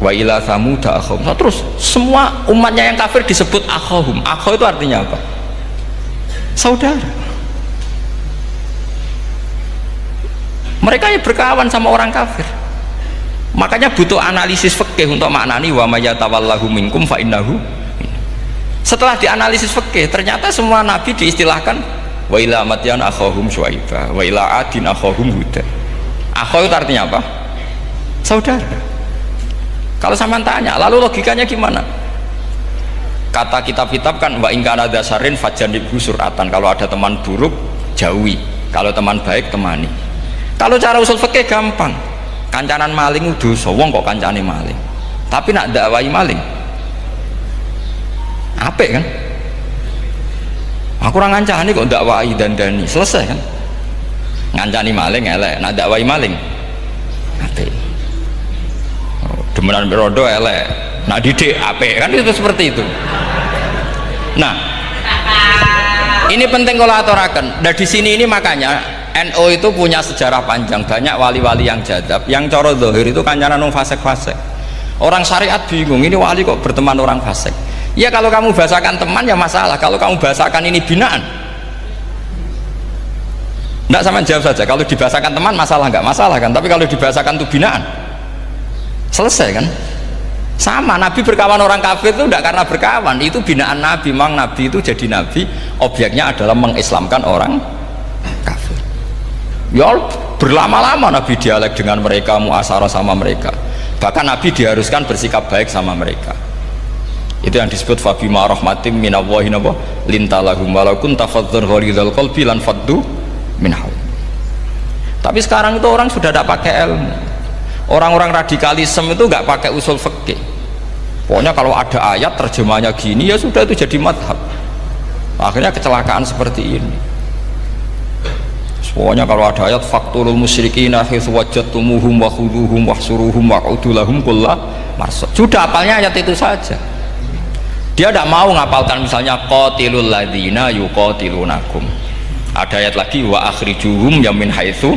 wa ila samuda akhawum. Terus semua umatnya yang kafir disebut akhawum. Akhaw itu artinya apa? Saudara. Mereka ya berkawan sama orang kafir. Makanya butuh analisis fikih untuk maknani wa may yatawallahu minkum fa innahu. Setelah dianalisis fikih, ternyata semua nabi diistilahkan wa ila madyan akhahum syuaiba wa ila adin akhahum huda. Akhaw itu artinya apa? Saudara. Kalau sampean tanya, lalu logikanya gimana? Kata kitab-kitab kan wa ingkana dasarin fajanibhu suratan. Kalau ada teman buruk jauhi, kalau teman baik temani. Kalau cara usul fikih gampang, kancanan maling dosa, wong kok kancane maling tapi nak dakwai maling apik kan? Aku ora ngancani kok dakwai dandani, selesai kan? Ngancani maling elek, nak dakwai maling apik. Demenan berodo elek, nak didik apik kan, itu seperti itu. Nah, ini penting kalau aturakan. Dan di sini ini makanya NU itu punya sejarah panjang, banyak wali-wali yang jadab, yang coro zahir itu kancanan orang fasik-fasik. Orang syariat bingung, ini wali kok berteman orang fasik. Ya kalau kamu bahasakan teman ya masalah, kalau kamu bahasakan ini binaan. Enggak, sama jawab saja. Kalau dibahasakan teman masalah enggak masalah kan, tapi kalau dibahasakan itu binaan, selesai kan? Sama, Nabi berkawan orang kafir itu tidak karena berkawan, itu binaan Nabi. Memang Nabi itu jadi Nabi, objeknya adalah mengislamkan orang kafir. Ya berlama-lama Nabi dialek dengan mereka, muasyarah sama mereka. Bahkan Nabi diharuskan bersikap baik sama mereka. Itu yang disebut fabima rahmatim minallahi lintalahum walau kunta fadzan ghalidhal qalbi lan faddu min hawl. Tapi sekarang itu orang sudah tidak pakai ilmu. Orang-orang radikalisme itu nggak pakai usul fikih. Pokoknya kalau ada ayat terjemahnya gini ya sudah, itu jadi madhab. Akhirnya kecelakaan seperti ini. Pokoknya kalau ada ayat faqtulul musyrikina haitsu wajadtumuhum wa khuduhum wahsuruhum waq'udu lahum kulla marsad. Sudah hafalnya ayat itu saja. Dia tidak mau ngapalkan misalnya qatilul ladzina yuqatilunakum. Ada ayat lagi wa akhrijuhum yamin haitsu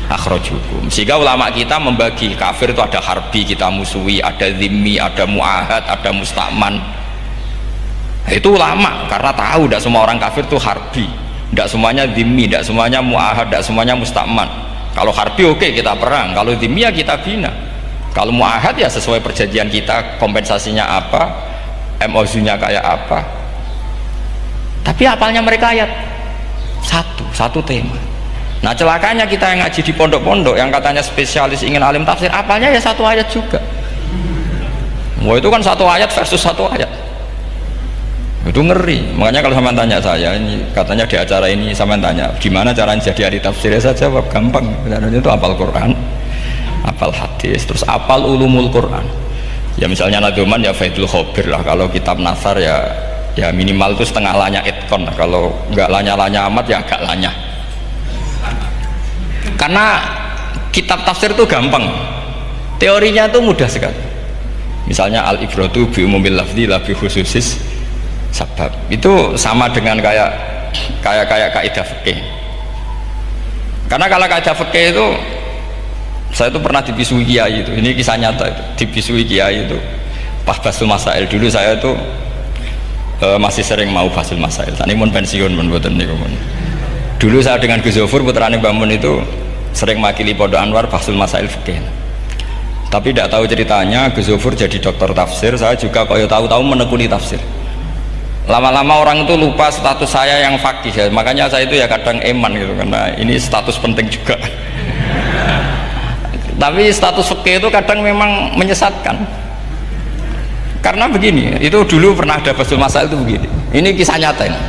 akhrajukum. Sehingga ulama kita membagi kafir itu ada harbi, kita musuhi, ada zimmi, ada muahad, ada musta'man. Itu ulama karena tahu tidak semua orang kafir itu harbi, tidak semuanya zimmi, tidak semuanya muahad, tidak semuanya musta'man. Kalau harbi oke, kita perang, kalau zimmi ya kita bina, kalau muahad ya sesuai perjanjian kita, kompensasinya apa, MOU-nya kayak apa. Tapi apalnya mereka ayat satu tema. Nah celakanya kita yang ngaji di pondok-pondok yang katanya spesialis ingin alim tafsir, apalnya ya satu ayat juga. Wah itu kan satu ayat versus satu ayat, itu ngeri. Makanya kalau sama tanya saya, ini katanya di acara ini sama tanya gimana caranya jadi ahli tafsir, saya jawab gampang, itu hafal Quran. apal hadis, terus apal ulumul Quran. Ya misalnya Nadoman ya Faidul Khobir lah, kalau kitab Nasar ya minimal itu setengah lanya itkon lah, kalau nggak lanya-lanya amat ya agak lanya. Karena kitab tafsir itu gampang, teorinya itu mudah sekali. Misalnya al-ibratu bi umumil lafzi la bi khususis sabab, itu sama dengan kayak kaidah fikih. Karena kalau kaidah fikih itu, saya itu pernah dibisui kiai itu, ini kisah nyata itu, dibisui kiai itu pas basul masail. Dulu saya itu masih sering mau basul masail, tadi mun pensiun mun boten niku. Dulu saya dengan Gus Zofur putrane Mbah Mun itu sering makili Pondok Anwar basul masail fikih. Tapi tidak tahu ceritanya Gus Zofur jadi dokter tafsir, saya juga kaya tahu-tahu menekuni tafsir. Lama-lama orang itu lupa status saya yang fakih ya, makanya saya itu ya kadang eman gitu, karena ini status penting juga. Tapi status fikih itu kadang memang menyesatkan. Karena begini, itu dulu pernah ada basul masail itu begini. Ini kisah nyata ini.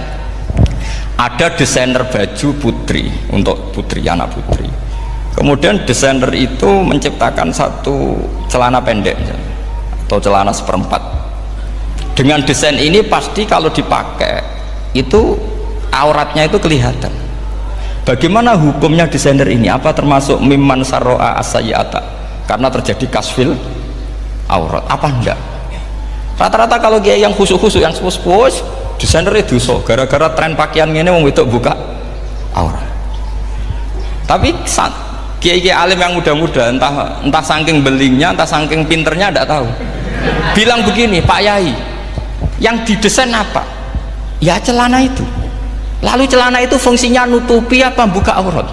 Ada desainer baju putri untuk putri, anak putri. Kemudian desainer itu menciptakan satu celana pendek atau celana seperempat. Dengan desain ini pasti kalau dipakai itu auratnya itu kelihatan. Bagaimana hukumnya desainer ini? Apa termasuk mimman sarro'a as-sayyi'ata karena terjadi kasfil aurat? Apa enggak? Rata-rata kalau kiai yang khusyuk-khusyuk, yang sepuh-sepuh, desainer itu dosa gara-gara tren pakaian ini mau wedok buka aurat. Tapi kiai-kiai alim yang muda-muda, entah saking belingnya, entah saking pinternya, tidak tahu. Bilang begini, Pak Yai, yang didesain apa? Ya celana itu. Lalu celana itu fungsinya nutupi apa buka aurat?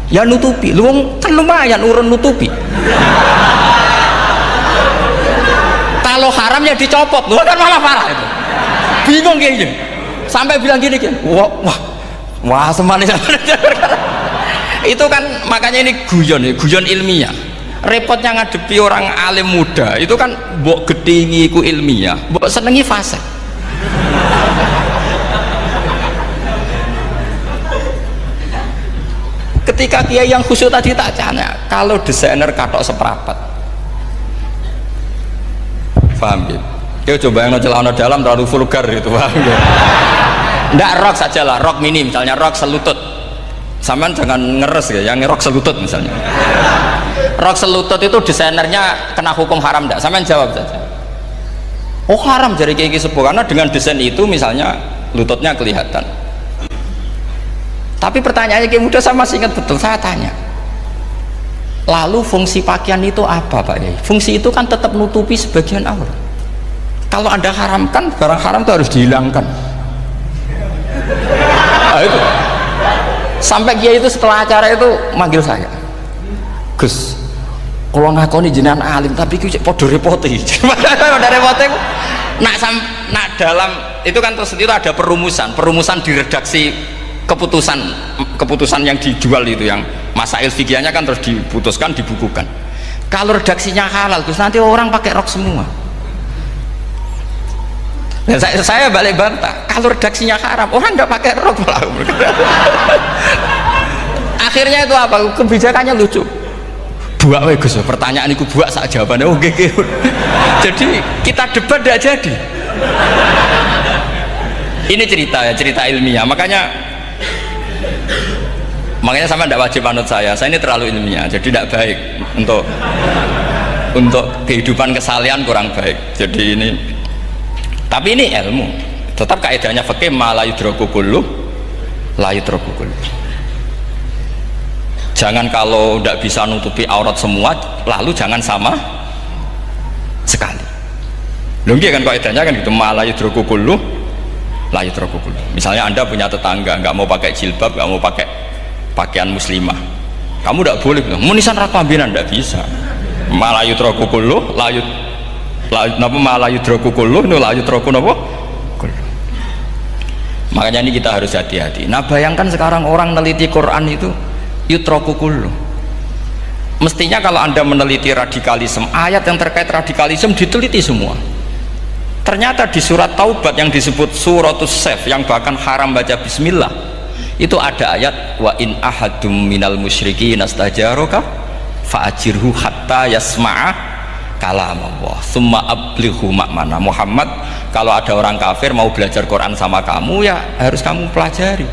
Ya nutupi. Lu kan lumayan urun nutupi. Kalau haram ya dicopot. Lu kan malah parah itu. Bingung kayaknya. Sampai bilang gini kan. Wah semanis. Itu kan makanya ini guyon ilmiah. Repotnya ngadepi orang alim muda. Itu kan mbok gedingi ku ilmiah, mbok senengi fase. Ketika kiai yang khusyuk tadi tak tanya, kalau desainer katok seperapat, paham gitu? Kita coba yang celana dalam terlalu vulgar gitu, paham gitu? Nggak, rok saja lah, rok mini misalnya, rok selutut. Sampean jangan ngeres ya, yang rok selutut misalnya. Rok selutut itu desainernya kena hukum haram nggak? Sampean jawab saja. Oh haram jadi kiai sepuh, karena dengan desain itu misalnya lututnya kelihatan. Tapi pertanyaannya kayak muda saya masih ingat betul, saya tanya, lalu fungsi pakaian itu apa Pak Yai? Fungsi itu kan tetap nutupi sebagian aurat. Kalau Anda haramkan, barang haram itu harus dihilangkan. Nah, itu. Sampai Kiai itu setelah acara itu manggil saya, Gus, kalau ngakoni jenengan alim tapi itu podo repoti. Podo repoti. Nak dalam itu kan terus itu ada perumusan di redaksi keputusan yang dijual itu, yang masail fikihnya kan terus diputuskan, dibukukan. Kalau redaksinya halal terus nanti orang pakai rok semua. Dan saya balik bantah, kalau redaksinya haram orang nggak pakai rok malah. Akhirnya itu apa? Kebijakannya lucu. Buak we Gus, pertanyaan itu buak sak jawabannya oke. Jadi kita debat tidak jadi. Ini cerita ilmiah, makanya sama tidak wajib anut saya ini terlalu ilmiah, jadi tidak baik untuk kehidupan kesalian, kurang baik. Jadi ini, tapi ini ilmu, tetap kaidahnya fikih ma la yudraku kullu la yudraku kullu. Jangan kalau tidak bisa nutupi aurat semua, lalu jangan sama sekali. Lho kan kaidahnya kan gitu, ma la yudraku kullu la yudraku kullu. Misalnya Anda punya tetangga nggak mau pakai jilbab, nggak mau pakai pakaian muslimah, kamu tidak boleh bilang munisan rakambina, tidak bisa. Ma la yudraku kullu la yudraku kullu la yudraku napa kullu. Makanya ini kita harus hati-hati. Nah bayangkan sekarang orang meneliti Quran itu yutraku kullu. Mestinya kalau Anda meneliti radikalisme, ayat yang terkait radikalisme diteliti semua. Ternyata di surat Taubat yang disebut suratus Saif, yang bahkan haram baca bismillah, itu ada ayat wa in ahadum minal musyrikin astajaraka fa'ajirhu hatta yasma'a kalam Allah summa ablighu ma'mana. Muhammad, kalau ada orang kafir mau belajar Quran sama kamu, ya harus kamu pelajari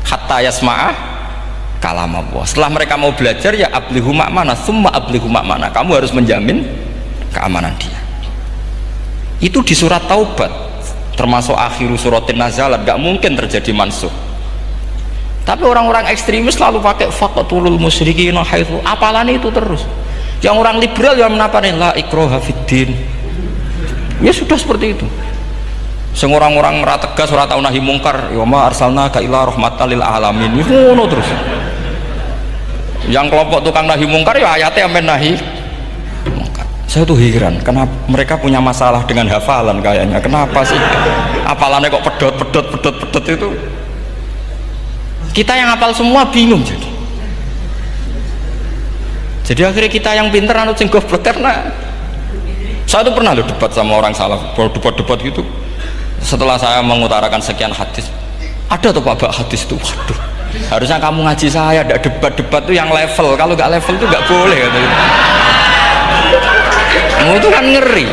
hatta yasma'a kalam Allah. Setelah mereka mau belajar, ya ablighu ma'mana summa ablighu ma'mana, kamu harus menjamin keamanan dia. Itu di surat Taubat, termasuk akhiru suratin nazalat, gak mungkin terjadi mansuh. Tapi orang-orang ekstremis selalu pakai faqtulul musyrikin haitsu, apalan itu terus. Yang orang liberal yang menaparin la ikraha fiddin, ya sudah seperti itu. Sing orang-orang ora tegas, ora tau nahi mungkar, ya ma arsalnaka ila rahmatal lil alamin, ngono terus. Yang kelompok tukang nahi mungkar ya ayatnya amen nahi mungkar. Saya tuh heran, kenapa mereka punya masalah dengan hafalan kayaknya. Kenapa sih hafalannya kok pedot itu? Kita yang hafal semua bingung jadi akhirnya kita yang pinter anut sing goblok. Karena saya tuh pernah debat sama orang salaf, debat gitu. Setelah saya mengutarakan sekian hadis, ada tuh Pak hadis itu, waduh, harusnya kamu ngaji saya, ada debat tuh yang level, kalau nggak level tuh nggak boleh katanya. Itu kan ngeri.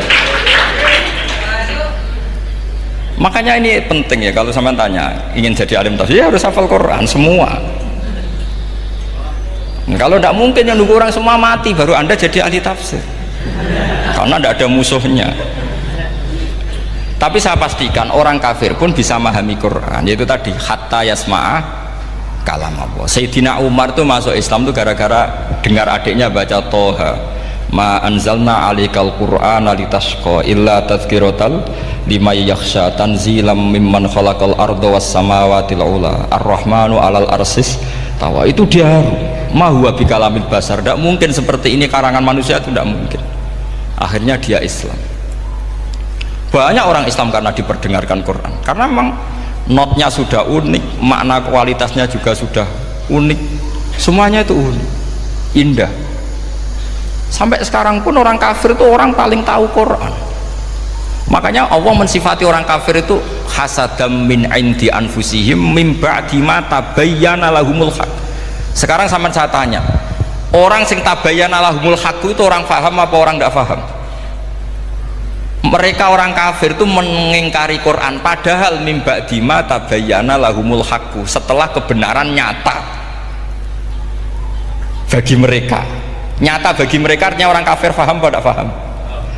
Makanya ini penting ya, kalau sampean tanya ingin jadi alim tafsir ya harus hafal Quran semua. Nah, kalau tidak mungkin yang nunggu orang semua mati baru Anda jadi ahli tafsir, karena tidak ada musuhnya. Tapi saya pastikan orang kafir pun bisa memahami Quran, yaitu tadi hatta yasma'a kalam Allah. Sayyidina Umar tuh masuk Islam tuh gara-gara dengar adiknya baca Toha, ma anzalna alikal Qur'ana litasqa illa tazkiratal liman yakhsha tanzilam mimman khalaqal arda was samawati ula ar-rahmanu alal arsis tawa. Itu dia ma huwa bikalamil basar, tidak mungkin seperti ini karangan manusia, itu tidak mungkin. Akhirnya dia Islam. Banyak orang Islam karena diperdengarkan Quran, karena memang notnya sudah unik, makna kualitasnya juga sudah unik, semuanya itu unik, indah. Sampai sekarang pun orang kafir itu orang paling tahu Quran. Makanya Allah mensifati orang kafir itu hasadam min indi anfusihim min ba'di ma tabayyana lahumul haq. Sekarang sama saya tanya, orang sing tabayyana lahumul haq itu orang paham apa orang tidak paham? Mereka orang kafir itu mengingkari Quran, padahal min ba'di ma tabayyana lahumul haq, setelah kebenaran nyata bagi mereka. Nyata bagi mereka artinya orang kafir paham apa tidak paham?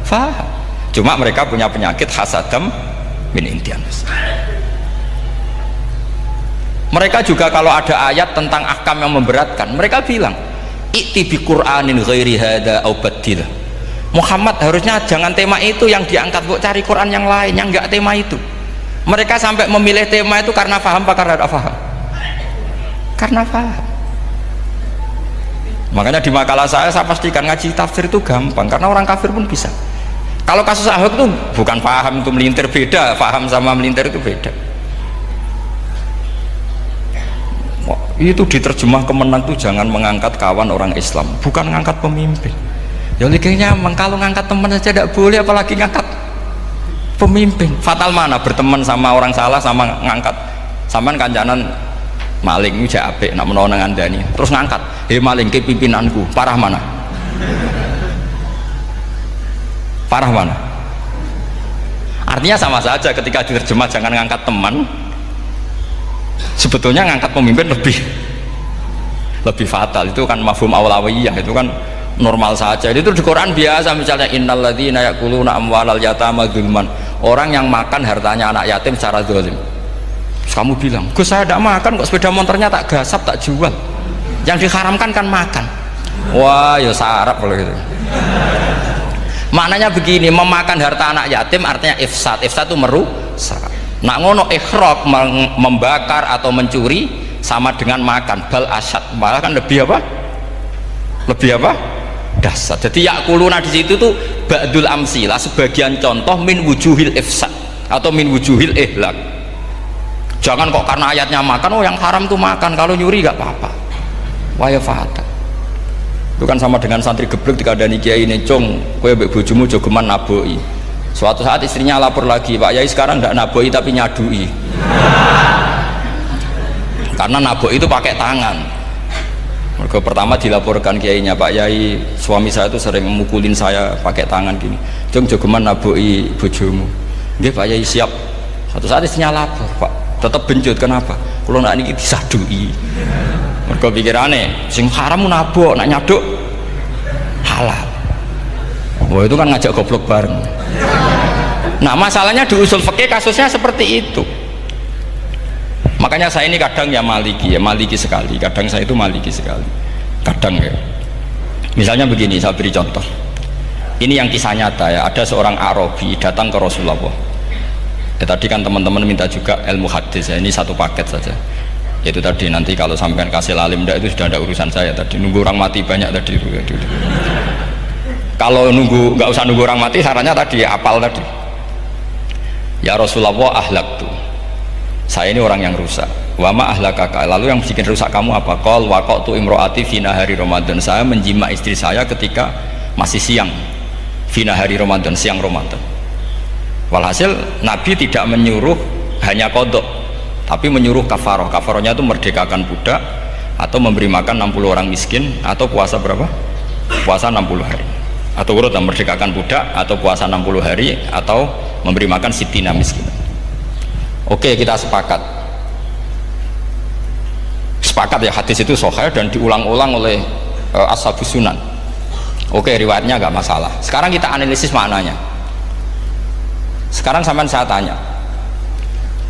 Paham. Cuma mereka punya penyakit hasadam min indian. Mereka juga kalau ada ayat tentang ahkam yang memberatkan, mereka bilang i'ti bi Qur'anin ghairi hada au badil. Muhammad harusnya jangan tema itu yang diangkat, kok cari Quran yang lain yang enggak tema itu. Mereka sampai memilih tema itu karena paham apa karena tidak paham? Karena paham. Makanya di makalah saya pastikan ngaji tafsir itu gampang, karena orang kafir pun bisa. Kalau kasus Ahok itu bukan paham itu melintir, beda. Paham sama melintir itu beda. Wah, itu diterjemah kemenang tuh jangan mengangkat kawan orang Islam, bukan mengangkat pemimpin. Ya likanya kalau ngangkat teman saja tidak boleh, apalagi ngangkat pemimpin. Fatal mana berteman sama orang salah sama ngangkat. Saman kancanan maling ini apik nak menawa nang andani terus ngangkat, "Hei maling ke pimpinanku." Parah mana? Parah mana? Artinya sama saja ketika diterjemah jangan ngangkat teman, sebetulnya ngangkat pemimpin lebih fatal. Itu kan mafhum awlawiyah, itu kan normal saja. Itu di Quran biasa, misalnya innalladzina yaquluna amwalal yatama dzulman, orang yang makan hartanya anak yatim secara zalim. Kamu bilang, "Gus, saya tidak makan kok, sepeda motornya tak gasap, tak jual." Yang diharamkan kan makan. Wah, ya sarap kalau gitu. Maknanya begini, memakan harta anak yatim artinya ifsad. Ifsad itu merusak. Nak ngono ikhraq, membakar atau mencuri sama dengan makan, bal asyad, malah kan lebih apa? Lebih apa? Dasar. Jadi yakuluna di situ tuh ba'dul amsilah, sebagian contoh min wujuhil ifsad atau min wujuhil ihlak. Jangan kok karena ayatnya makan, oh yang haram tuh makan, kalau nyuri gak apa-apa. Wah ya fata. Itu kan sama dengan santri geblek ketika ada kiai ini, "Cung, kowe mbek bojomu jogeman naboi." Suatu saat istrinya lapor lagi, "Pak Yai sekarang tidak naboi tapi nyadui." Karena naboi itu pakai tangan. Mereka pertama dilaporkan kiainya, Pak Yai, suami saya itu sering memukulin saya pakai tangan gini. Jong jogeman nabuki bojomu. Nggih Pak Yai siap. Satu saat istrinya lapor, Pak. Tetap benjut, kenapa? Kalau nak ini disadui. Mereka pikirannya, sing haram nabok, nak nyaduk halal. Wah itu kan ngajak goblok bareng. Nah masalahnya di usul fikih kasusnya seperti itu. Makanya saya ini kadang ya maliki sekali. Kadang saya itu maliki sekali. Kadang ya. Misalnya begini, saya beri contoh. Ini yang kisah nyata ya. Ada seorang Arabi datang ke Rasulullah. Ya, tadi kan teman-teman minta juga ilmu hadis ya. Ini satu paket saja. Itu tadi nanti kalau sampean kasih lalim itu sudah ada urusan saya tadi. Nunggu orang mati banyak tadi. Kalau nggak usah nunggu orang mati, sarannya tadi apal tadi. Ya Rasulullah ahlak tuh. Saya ini orang yang rusak. Wama ahlakaka. Lalu yang bikin rusak kamu apa? Qol waqatu imroati fina hari Ramadan. Saya menjima istri saya ketika masih siang. Fina hari Ramadan, siang Ramadan. Walhasil Nabi tidak menyuruh hanya kodok, tapi menyuruh kafaroh. Kafarohnya itu merdekakan budak atau memberi makan 60 orang miskin atau puasa berapa? Puasa 60 hari. Atau urut merdekakan budak atau puasa 60 hari atau memberi makan sitina miskin. Oke, kita sepakat ya hadis itu sahih dan diulang-ulang oleh ashabus sunan. Oke, riwayatnya nggak masalah. Sekarang kita analisis maknanya. Sekarang sampean saya tanya,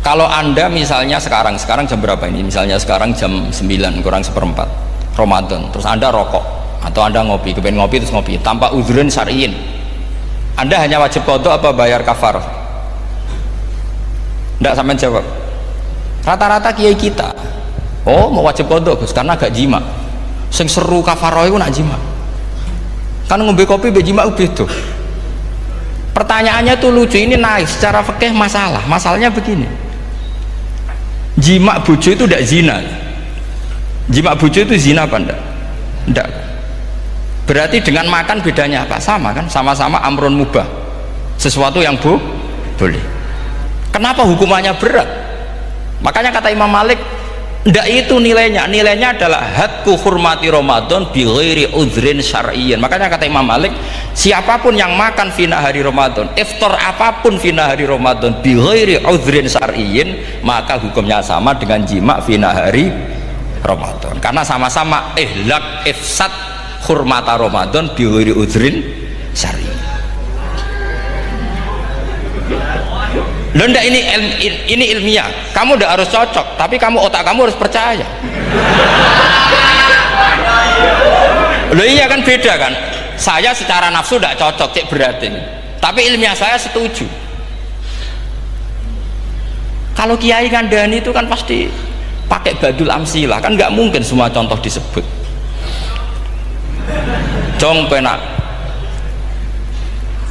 kalau anda misalnya sekarang jam berapa ini? Misalnya sekarang jam 9 kurang seperempat Ramadan, terus anda rokok atau anda ngopi, kepengen ngopi terus ngopi tanpa udhurun syar'iyin, anda hanya wajib qadha apa bayar kafarah? Tidak sampean jawab. Rata-rata kiai kita, oh mau wajib qadha Gus karena gak jima. Sing seru kafarah itu nak jima. Kan ngombe kopi be jima beda. Pertanyaannya tuh lucu, ini naik secara fikih masalahnya begini. Jima bojo itu tidak zina. Jima bojo itu zina apa enggak? Enggak. Berarti dengan makan bedanya apa? Sama kan? Sama-sama amrun mubah. Sesuatu yang boleh. Kenapa hukumannya berat? Makanya kata Imam Malik, ndak itu nilainya adalah hadku hurmati Ramadan bi ghairi udhrin syar'iyyin. Makanya kata Imam Malik, siapapun yang makan fina hari Ramadan, iftar apapun fina hari Ramadan bi ghairi udhrin syar'iyyin, maka hukumnya sama dengan jima fina hari Ramadan. Karena sama-sama ihlak ifsad hurmata Ramadan bi ghairi udhrin syar'iyyin. Loh enggak, ini ilmiah. Kamu udah harus cocok, tapi otak kamu harus percaya. Loh iya kan, beda kan. Saya secara nafsu tidak cocok, cek berarti. Tapi ilmiah saya setuju. Kalau kiai kandhani itu kan pasti pakai badul amsilah, kan nggak mungkin semua contoh disebut. Jong penak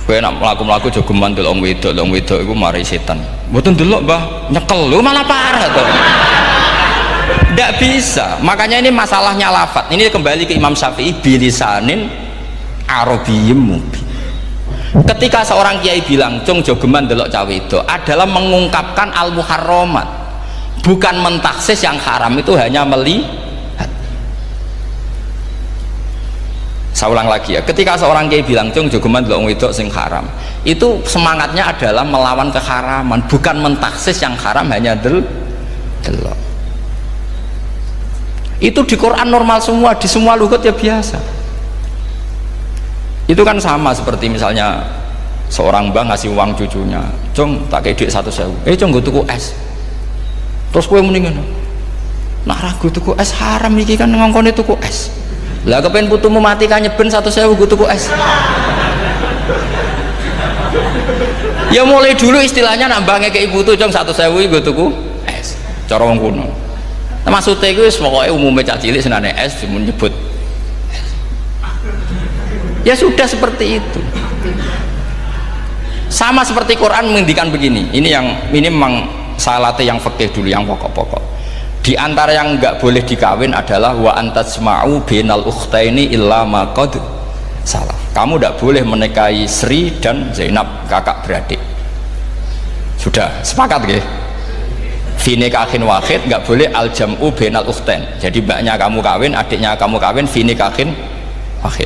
melaku-melaku jogeman delok wedok iku mari setan. Mboten delok Mbah, nyekel lho malah parah to. Ndak bisa. Makanya ini masalahnya lafat. Ini kembali ke Imam Syafi'i bilisanin arabiyyim mubin. Ketika seorang kiai bilang cung jogeman delok cah wedok adalah mengungkapkan al-muharramat. Bukan mentaksis yang haram itu hanya melihat. Saya ulang lagi ya, ketika seorang kiai bilang cung jogeman delok wedok sing haram, itu semangatnya adalah melawan keharaman, bukan mentaksis yang haram hanya delok. Itu di Quran normal semua, di semua lugat ya biasa. Itu kan sama seperti misalnya seorang mbah ngasih uang cucunya, cung tak kayak duit 1.000, cung gue tuku es, terus kue mendingan nak ragu tuku es haram iki kan ngongkone tuku es. Lah kepen putumu mati kan nyeben 1.000 gue tuku es. Ya mulai dulu istilahnya nambahnya ke ibu tuh cung 1.000 gue tuku es. Cara wong kuno. Nah, maksudnya gue pokoknya umumnya cak cilik senane es menyebut. Ya sudah seperti itu. Sama seperti Quran menghentikan begini. Ini memang saya latih yang fikih dulu, yang pokok-pokok. Di antara yang nggak boleh dikawin adalah wa antasma'u bainal ukhtaini illa ma qad salaf. Kamu tidak boleh menikahi Sri dan Zainab, kakak beradik. Sudah sepakat nggih? fi nikahin wahid, nggak boleh al jam'u bainal ukhtain. Jadi mbaknya kamu kawin, adiknya kamu kawin fi nikahin wahid.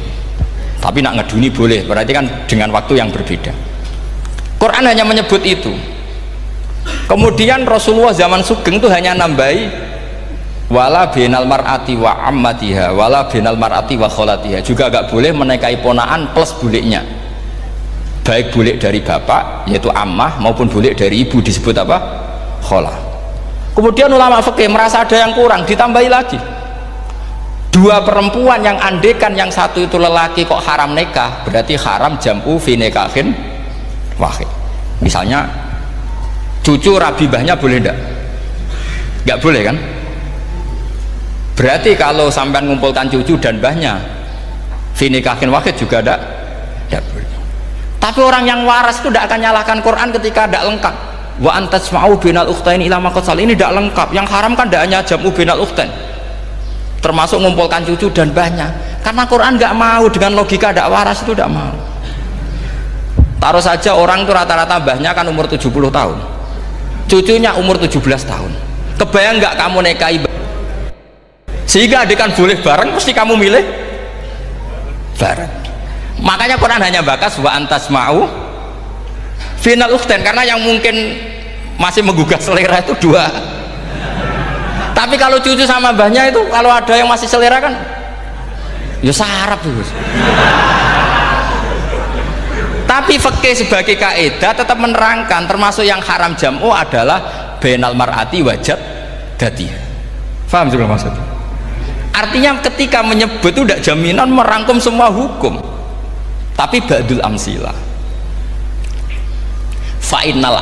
Tapi nak ngeduni boleh, berarti kan dengan waktu yang berbeda. Quran hanya menyebut itu. Kemudian Rasulullah zaman Sugeng itu hanya nambahi wala bainal mar'ati wa ammatiha wala bainal mar'ati wa kholatiha, juga gak boleh menikahi ponaan plus buliknya, baik bulik dari bapak yaitu ammah maupun bulik dari ibu disebut apa? Kholah. Kemudian ulama fikih merasa ada yang kurang, ditambahi lagi dua perempuan yang andekan yang satu itu lelaki kok haram nikah, berarti haram jam'u fi nikahin wahid. Misalnya cucu rabibahnya boleh enggak? Enggak boleh kan? Berarti kalau sampai mengumpulkan cucu dan mbahnya fi nikahin wahid juga enggak boleh. Tapi orang yang waras itu tidak akan nyalahkan Quran ketika tidak lengkap. Wa antasma'u bainal ukhtain ila ma qad sal, ini tidak lengkap. Yang haram kan tidak hanya jam'u bainal ukhtain, termasuk mengumpulkan cucu dan mbahnya, karena Quran nggak mau dengan logika tidak waras itu, tidak mau. Taruh saja orang itu rata-rata mbahnya kan umur 70 tahun, cucunya umur 17 tahun, kebayang nggak kamu nikahi sehingga adik kan boleh bareng, mesti kamu milih bareng. Makanya Quran hanya bakas wa antasma'u final ukhtain, karena yang mungkin masih menggugah selera itu dua. Tapi kalau cucu sama mbahnya itu, kalau ada yang masih selera kan ya sarap itu. Tapi fikih sebagai kaidah tetap menerangkan termasuk yang haram jam'u adalah bainal mar'ati wajad dati. Paham juga maksudnya? Artinya ketika menyebut itu tidak jaminan merangkum semua hukum, tapi ba'dul amsilah. Fa'innal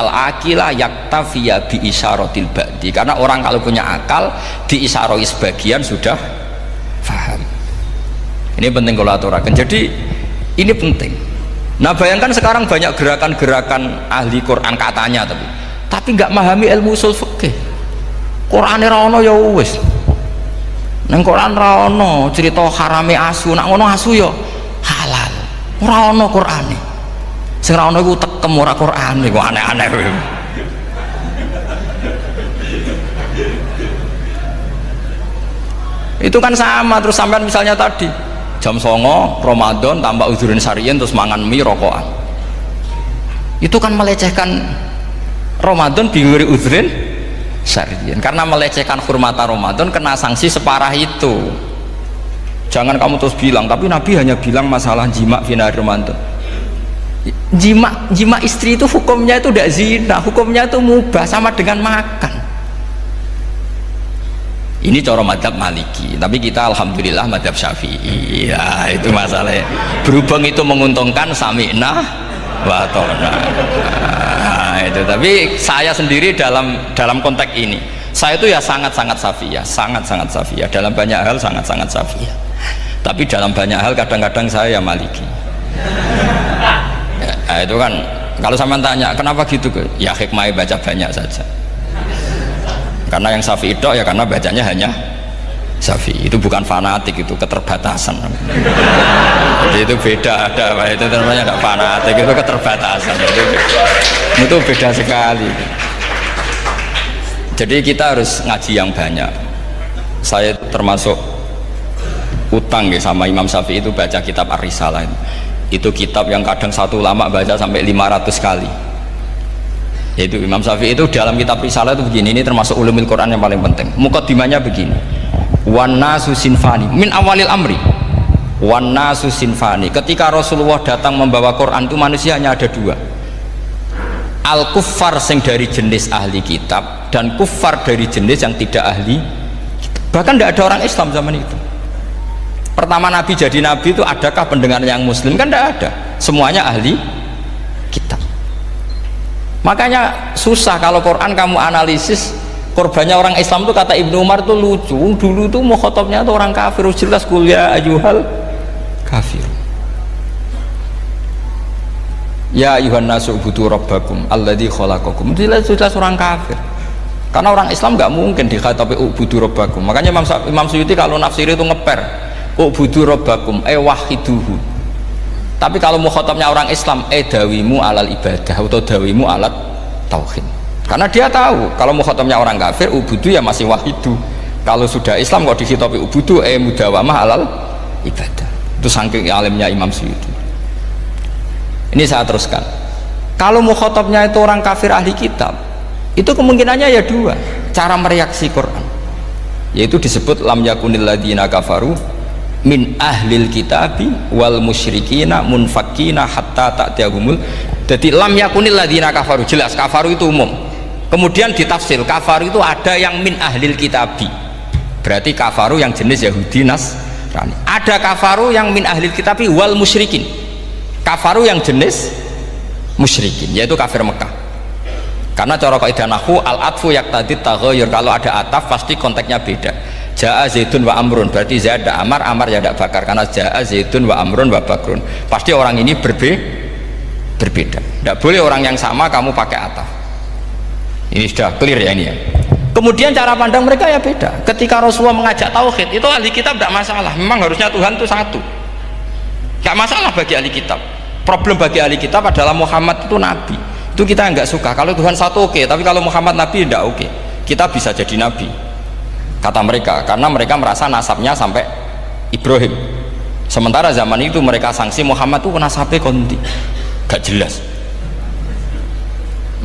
akila yaktafiya bi isyaratil ba'di, karena orang kalau punya akal diisyaroi sebagian sudah faham. Ini penting kalau aturakan, jadi ini penting. Nah bayangkan sekarang banyak gerakan-gerakan ahli Quran katanya, tapi nggak memahami ilmu usul fikih. Quran ra ono ya wis, nang Quran ra ono cerita harame asu, nak ngono asu ya halal, ora ono Qurane. Sing ra ono iku tekem ora Quran iku aneh-aneh. Itu kan sama. Terus sampean misalnya tadi jam 09.00 Ramadan tambah uzurin syariyin terus mangan mie rokokan, itu kan melecehkan Ramadan binguri uzurin syariyin, karena melecehkan hurmata Ramadan kena sanksi separah itu. Jangan kamu terus bilang tapi Nabi hanya bilang masalah jima final Ramadan. Jima istri itu hukumnya itu tidak zina, hukumnya itu mubah, sama dengan makan. Ini cara madzhab Maliki, tapi kita alhamdulillah madzhab Syafi'i. Ya itu masalahnya, berhubung itu menguntungkan sami'na wa ta'na. Nah, itu. Tapi saya sendiri dalam konteks ini, saya itu ya sangat-sangat Syafi'iyah, sangat-sangat Syafi'iyah, dalam banyak hal sangat-sangat Syafi'iyah. Tapi dalam banyak hal kadang-kadang saya ya Maliki. Ya, itu kan kalau sama tanya kenapa gitu, ya hikmahnya baca banyak saja. Karena yang Syafi'i itu ya karena bacanya hanya Syafi'i, itu bukan fanatik, itu keterbatasan. Jadi itu beda, ada itu namanya tidak fanatik, itu keterbatasan, itu beda sekali. Jadi kita harus ngaji yang banyak. Saya termasuk utang ya sama Imam Syafi'i itu baca kitab Ar-Risalah. Itu kitab yang kadang satu ulama baca sampai 500 kali. Yaitu Imam Syafi'i itu dalam kitab Risalah itu begini, ini termasuk ulumul Quran yang paling penting. Muqaddimahnya begini, wan nasu sinfani min awalil amri, wan nasu sinfani. Ketika Rasulullah datang membawa Quran itu manusia hanya ada dua, al kuffar sing dari jenis ahli kitab dan kuffar dari jenis yang tidak ahli kitab. Bahkan tidak ada orang Islam zaman itu. Pertama Nabi jadi Nabi itu adakah pendengar yang Muslim? Kan tidak ada, semuanya ahli kitab. Makanya susah kalau Quran kamu analisis korbannya orang Islam itu, kata Ibnu Umar itu lucu, dulu itu mukhatabnya itu orang kafir, jelas kuliah ayuhal kafir. Ya ayuhan nasu ubudu rabbakum alladzi khalaqakum, jelas orang kafir. Karena orang Islam nggak mungkin dikhatabi ubudu rabbakum. Makanya Imam Suyuti kalau nafsir itu ngeper ubudu rabbakum wahiduhu. Tapi kalau mukhatabnya orang Islam dawimu alal ibadah atau dawimu alat tauhid. Karena dia tahu kalau mukhatabnya orang kafir ubudu ya masih wahidu. Kalau sudah Islam kok dikhitabi ubudu mudawamah alal ibadah. Itu saking alimnya Imam Suyuti. Ini saya teruskan. Kalau mukhatabnya itu orang kafir ahli kitab, itu kemungkinannya ya dua cara mereaksi Quran, yaitu disebut lam yakunil ladina kafaru min ahlil kitabi wal musyrikina munfakina hatta ta'tiyahumul. Jadi lam yakunil ladina kafaru, jelas kafaru itu umum. Kemudian ditafsir kafaru itu ada yang min ahlil kitabi, berarti kafaru yang jenis Yahudi Nasrani. Ada kafaru yang min ahlil kitabi wal musyrikin, kafaru yang jenis musyrikin, yaitu kafir Mekah. Karena cara kaidah nahwu al-atfu yaqtadi taghayyur, kalau ada ataf pasti konteksnya beda. Jaa Zaidun wa Amrun, berarti Zaid ada Amar, Amar ya tidak Bakar, karena Jaa Zaidun wa Amrun wa Bakrun, pasti orang ini berbeda. Tidak boleh orang yang sama kamu pakai ataf. Ini sudah clear ya ini ya. Kemudian cara pandang mereka ya beda. Ketika Rasulullah mengajak tauhid, itu ahli kitab tidak masalah, memang harusnya Tuhan itu satu, tidak masalah bagi ahli kitab. Problem bagi ahli kitab adalah Muhammad itu nabi, itu kita nggak suka. Kalau Tuhan satu oke, tapi kalau Muhammad nabi tidak oke. Kita bisa jadi nabi kata mereka, karena mereka merasa nasabnya sampai Ibrahim, sementara zaman itu mereka sanksi Muhammad itu nasabnya konti gak jelas.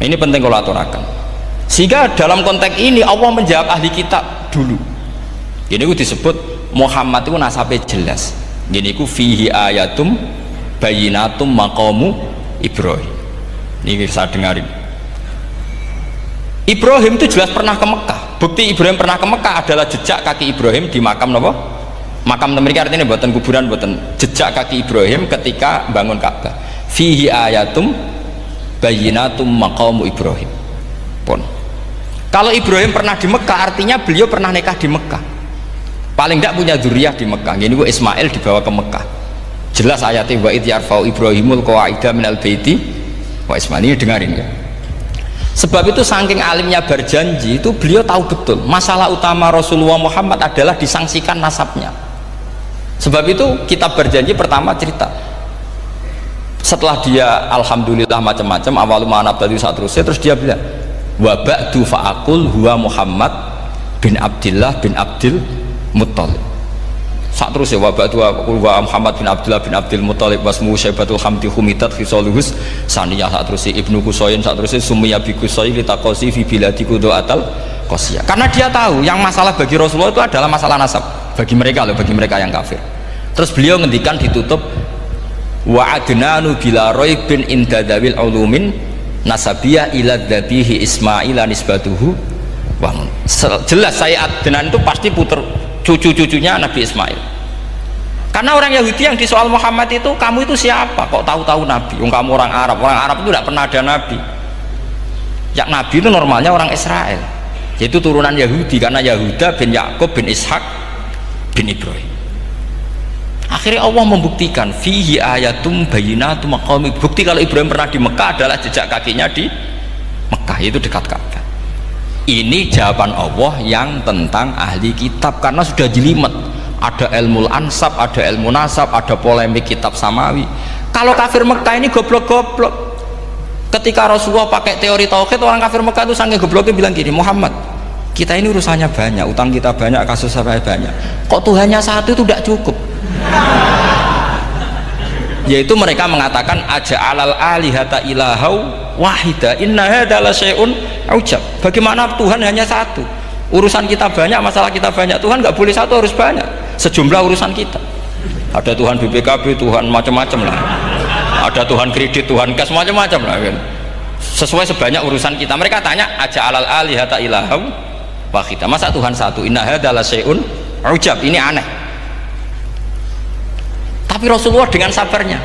Ini penting kalau aturakan. Sehingga dalam konteks ini Allah menjawab ahli kitab dulu. Ini disebut Muhammad itu nasabnya jelas. Ini ku fihi ayatum bayinatum maqamu Ibrahim. Ini saya dengarin. Ibrahim itu jelas pernah ke Mekah. Bukti Ibrahim pernah ke Mekah adalah jejak kaki Ibrahim di makam apa? Makam mereka, artinya buatan kuburan, buatan jejak kaki Ibrahim ketika bangun Ka'bah. Fihi ayatum bayinatum maqamu Ibrahim. Pun. Kalau Ibrahim pernah di Mekah, artinya beliau pernah nikah di Mekah. Paling tidak punya dzurriyyah di Mekah. Ini gua Ismail dibawa ke Mekah. Jelas ayatnya wa id yarfa'u Ibrahimul qawaida minal baiti wa Ismail. Ini dengarin ya. Sebab itu saking alimnya berjanji itu beliau tahu betul masalah utama Rasulullah Muhammad adalah disangsikan nasabnya. Sebab itu kitab berjanji pertama cerita setelah dia alhamdulillah macam-macam awalu ma'anab tadi saat terus dia bilang wa ba'du fa'akul huwa Muhammad bin Abdillah bin Abdil Muttalib. Saat terus ya wa ba'du huwa Muhammad bin Abdillah bin Abdil Muttalib wasmu syaibatul hamdi humitat fisaluhus saniyah. Saat terus ibnu Kusoyin, saat terus sumiyya bi Kusoyin litaqosi fi biladi kudu'atal qosiyah. Karena dia tahu yang masalah bagi Rasulullah itu adalah masalah nasab bagi mereka loh, bagi mereka yang kafir. Terus beliau ngendikan ditutup wa adnanu bila raibin indadawil ulumin nasabiyah ila dhabihi Ismaila nisbatuhu wa jelas saya Adnan itu pasti puter cucu-cucunya Nabi Ismail. Karena orang Yahudi yang disoal Muhammad itu, kamu itu siapa kok tahu-tahu Nabi? Kamu orang Arab itu tidak pernah ada Nabi. Yang Nabi itu normalnya orang Israel, yaitu turunan Yahudi, karena Yahuda bin Yakub bin Ishak bin Ibrahim. Akhirnya Allah membuktikan fihi ayatum bayinatum maqami. Bukti kalau Ibrahim pernah di Mekah adalah jejak kakinya di Mekah, itu dekat Ka'bah. Ini jawaban Allah yang tentang ahli kitab, karena sudah jelimet. Ada ilmu ansab, ada ilmu nasab, ada polemik kitab samawi. Kalau kafir Mekah ini goblok-goblok. Ketika Rasulullah pakai teori tauhid, orang kafir Mekah itu sangat gobloknya bilang gini, Muhammad, kita ini urusannya banyak, utang kita banyak, kasus saya banyak, kok Tuhannya satu itu tidak cukup. Yaitu mereka mengatakan aja'alal alihata ilahau wahida inna hadza la syai'un ujab. Bagaimana Tuhan hanya satu, urusan kita banyak, masalah kita banyak, Tuhan nggak boleh satu, harus banyak sejumlah urusan kita. Ada Tuhan BPKB, Tuhan macam-macam lah, ada Tuhan kredit, Tuhan kas, macam-macam lah kan? Sesuai sebanyak urusan kita. Mereka tanya aja'alal alihata ilahau wahida, masa Tuhan satu, inna hadza la syai'un ujab. Ini aneh. Tapi Rasulullah dengan sabarnya,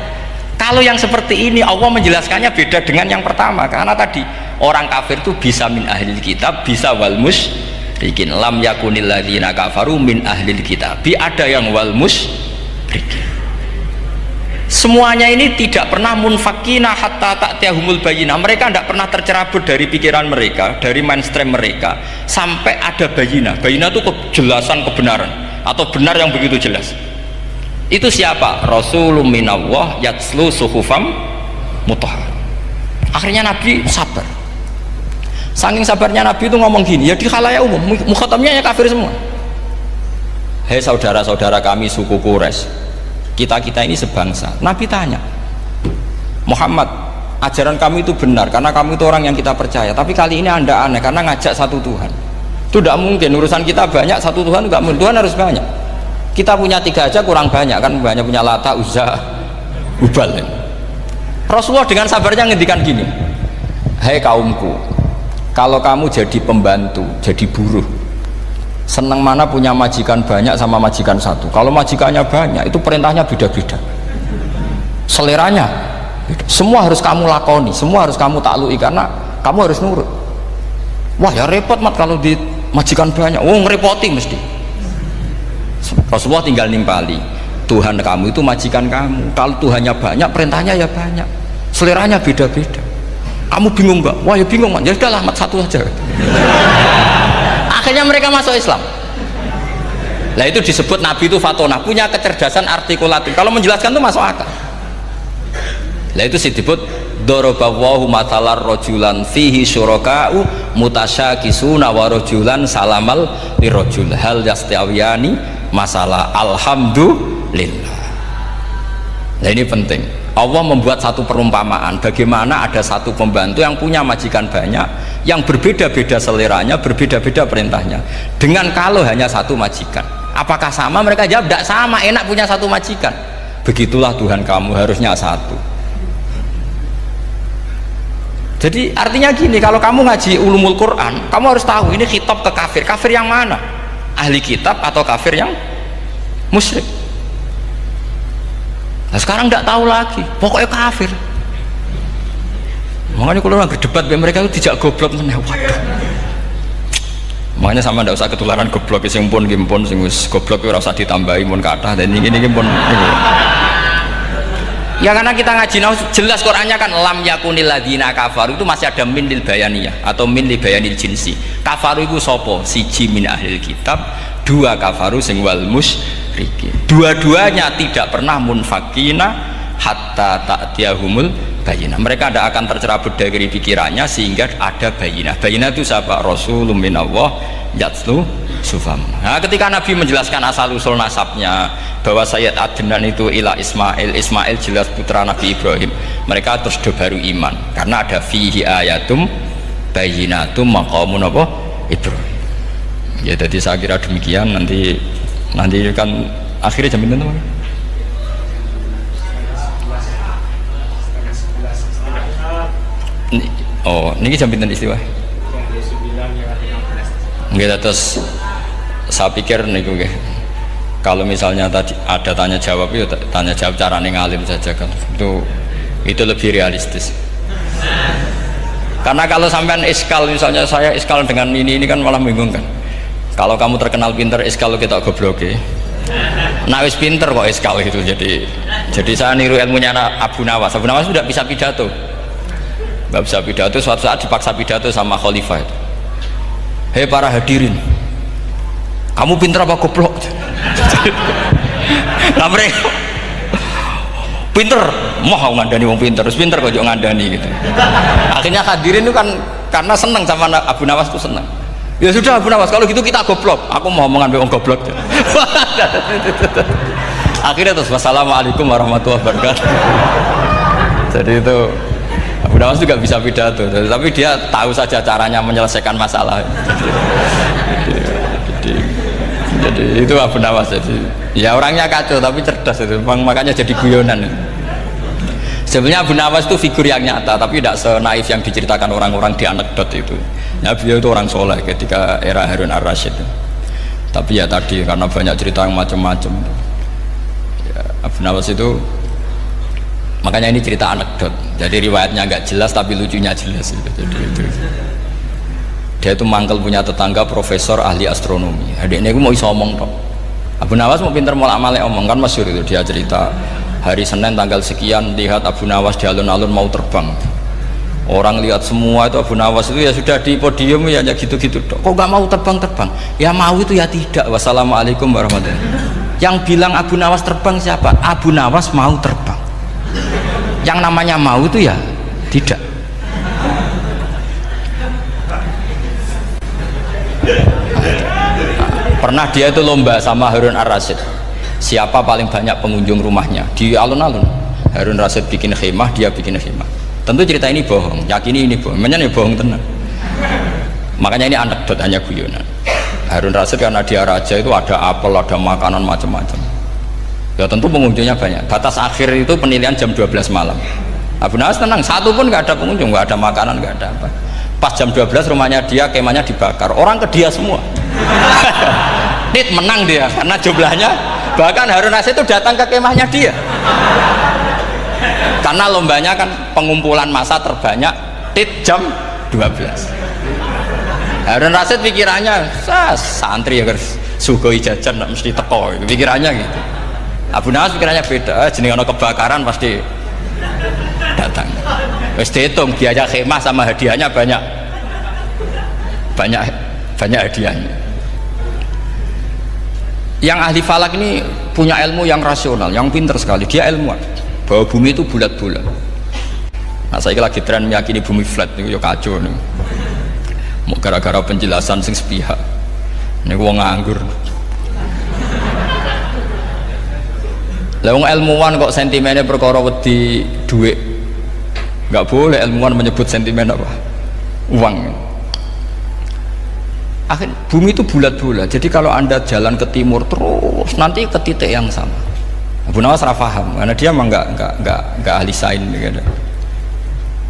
kalau yang seperti ini Allah menjelaskannya beda dengan yang pertama. Karena tadi orang kafir itu bisa min ahlil kitab, bisa wal musyrikin. Lam yakunil ladzina kafaru min ahlil kitab, ada yang wal musyrikin. Semuanya ini tidak pernah munfakina hatta ta'tiyahumul bayinah. Mereka tidak pernah tercerabut dari pikiran mereka, dari mainstream mereka, sampai ada bayinah. Bayinah itu kejelasan kebenaran atau benar yang begitu jelas. Itu siapa? Rasulun minallah yatslu suhufam mutahhar. Akhirnya Nabi sabar. Saking sabarnya Nabi itu ngomong gini, ya di khalayak umum, mukhatamnya ya kafir semua. Hei saudara-saudara kami suku Quraisy, kita ini sebangsa. Nabi tanya, Muhammad, ajaran kami itu benar karena kamu itu orang yang kita percaya, tapi kali ini anda aneh karena ngajak satu Tuhan. Itu tidak mungkin, urusan kita banyak, satu Tuhan enggak mungkin, Tuhan harus banyak. Kita punya 3 aja kurang banyak, kan banyak punya Lata, Uzza, Hubal. Rasulullah dengan sabarnya ngendikan gini, hei kaumku, kalau kamu jadi pembantu, jadi buruh, senang mana punya majikan banyak sama majikan satu. Kalau majikannya banyak, itu perintahnya beda-beda, seleranya beda. Semua harus kamu lakoni, semua harus kamu taklui karena kamu harus nurut. Wah ya repot mat kalau di majikan banyak, ngerepoti mesti. Rasulullah tinggal nimpali, Tuhan kamu itu majikan kamu, kalau Tuhannya banyak, perintahnya ya banyak, seleranya beda-beda. Kamu bingung nggak? Wah ya bingung, ya sudahlah mat satu aja. Akhirnya mereka masuk Islam. Nah itu disebut Nabi itu fatona, punya kecerdasan artikulatif. Kalau menjelaskan itu masuk akal. Nah itu disebut dorobawahu matalar rojulan fihi syuraka'u mutasyakisuna wa rojulan salamal lirojul hal yastawiyani masalah alhamdulillah. Nah ini penting. Allah membuat satu perumpamaan bagaimana ada satu pembantu yang punya majikan banyak yang berbeda-beda seleranya, berbeda-beda perintahnya, dengan kalau hanya satu majikan. Apakah sama? Mereka jawab tidak sama, enak punya satu majikan. Begitulah Tuhan kamu, harusnya satu. Jadi artinya gini, kalau kamu ngaji ulumul Quran, kamu harus tahu ini khitab ke kafir. Kafir yang mana? Ahli kitab atau kafir yang musyrik? Nah sekarang tidak tahu lagi, pokoknya kafir. Makanya kalau orang berdebat mereka itu tidak goblok meneh. Makanya sama tidak usah ketularan goblok, sing pun sing wis goblok ora usah ditambahi mun kathah dan ini pun. Ya karena kita ngaji jelas Qur'annya kan lam yakunil ladzina kafaru, itu masih ada min lil bayaniyah atau min li bayanil jinsi. Kafaru itu sapa? Siji min ahlil kitab, 2 kafaru sing wal musyrikin. Dua-duanya tidak pernah munfakina hatta ta'tiyahumul bayinah. Mereka tidak akan tercerabut dari pikirannya sehingga ada bayinah. Bayinah itu siapa? Rasulun minallah yatslu sufam. Nah, ketika Nabi menjelaskan asal usul nasabnya bahwa Sayyid Adnan itu ila Ismail, Ismail jelas putra Nabi Ibrahim, mereka terus baru iman karena ada fihi ayatum bayinatum maqamun apa Ibrahim. Ya jadi saya kira demikian. Nanti kan akhirnya jam berapa? Oh, ini jam berapa istiwa? Enggak, terus saya pikir nih gue, kalau misalnya tadi ada tanya jawab, ya tanya jawab cara ngalim saja kan, itu lebih realistis. Karena kalau sampean iskal, misalnya saya iskal dengan ini kan malah bingung kan. Kalau kamu terkenal pinter, iskal kita goblok ya. Nah wis pinter kok iskal gitu. Jadi saya niru ilmunya Abu Nawas. Abu Nawas sudah bisa pidato, nggak bisa pidato. Suatu saat dipaksa pidato sama khalifah itu. Hei para hadirin, kamu pinter apa goblok? Nah mereka pinter, mau ngandani wong pinter, terus pinter kok ngandani gitu. Akhirnya hadirin itu kan karena seneng sama Abu Nawas itu seneng. Ya sudah Abu Nawas, kalau gitu kita goblok. Aku mau ngambil orang goblok. Akhirnya terus wassalamualaikum warahmatullahi wabarakatuh. Jadi itu Abu Nawas juga bisa pidato, tapi dia tahu saja caranya menyelesaikan masalah. Jadi itu Abu Nawas. Jadi ya orangnya kacau tapi cerdas itu. Makanya jadi guyonan. Sebenarnya Abu Nawas itu figur yang nyata, tapi tidak senaif yang diceritakan orang-orang di anekdot itu. Ya beliau itu orang soleh ketika era Harun ar-Rasyid. Tapi ya tadi karena banyak cerita yang macam-macam. Ya, Abu Nawas itu, makanya ini cerita anekdot. Jadi riwayatnya nggak jelas tapi lucunya jelas. Jadi itu. Dia itu mangkel punya tetangga profesor ahli astronomi. Adiknya aku mau iso omong toh. Abu Nawas mau pinter molak-malik omong kan masyhur itu, dia cerita hari Senin tanggal sekian lihat Abu Nawas di alun-alun mau terbang. Orang lihat semua itu Abu Nawas itu ya sudah di podium ya gitu-gitu. Kok nggak mau terbang-terbang? Ya mau itu ya tidak. Wassalamualaikum warahmatullahi wabarakatuh. Yang bilang Abu Nawas terbang siapa? Abu Nawas mau terbang. Yang namanya mau itu ya tidak. Pernah dia itu lomba sama Harun Ar-Rasyid, siapa paling banyak pengunjung rumahnya di alun-alun. Harun Rasyid bikin khemah, dia bikin khemah. Tentu cerita ini bohong, yakini ini bohong, makanya bohong tenang. Makanya ini anekdot, hanya guyonan. Harun Rasyid karena dia raja itu ada apel, ada makanan macam-macam. Ya tentu pengunjungnya banyak. Batas akhir itu penilaian jam 12 malam. Abu Nawas tenang, satu pun nggak ada pengunjung, nggak ada makanan, nggak ada apa. Pas jam 12 rumahnya dia, kemahnya dibakar, orang ke dia semua. Tit menang dia karena jumlahnya, bahkan Harun Rasyid itu datang ke kemahnya dia. Karena lombanya kan pengumpulan massa terbanyak, tit jam 12. Harun Rasyid pikirannya, santri ya guys, sugoi jajan mesti teko, pikirannya gitu. Abu Nawas pikirannya beda, jenis ono kebakaran pasti datang. Wis dihitung biaya khemah sama hadiahnya banyak hadiahnya. Yang ahli falak ini punya ilmu yang rasional, yang pinter sekali. Dia ilmuwan bahwa bumi itu bulat-bulat. Nah saya lagi tren meyakini bumi flat nih, yo kacau nih. Mau gara-gara penjelasan sing sepihak. Ini wong nganggur. Lah wong ilmuwan kok sentimennya perkara wedi duit. Nggak boleh ilmuwan menyebut sentimen apa? Uang. Akhir bumi itu bulat-bulat. Jadi kalau Anda jalan ke timur terus nanti ke titik yang sama. Abu Nawas ora paham karena dia memang nggak ahli sains gitu.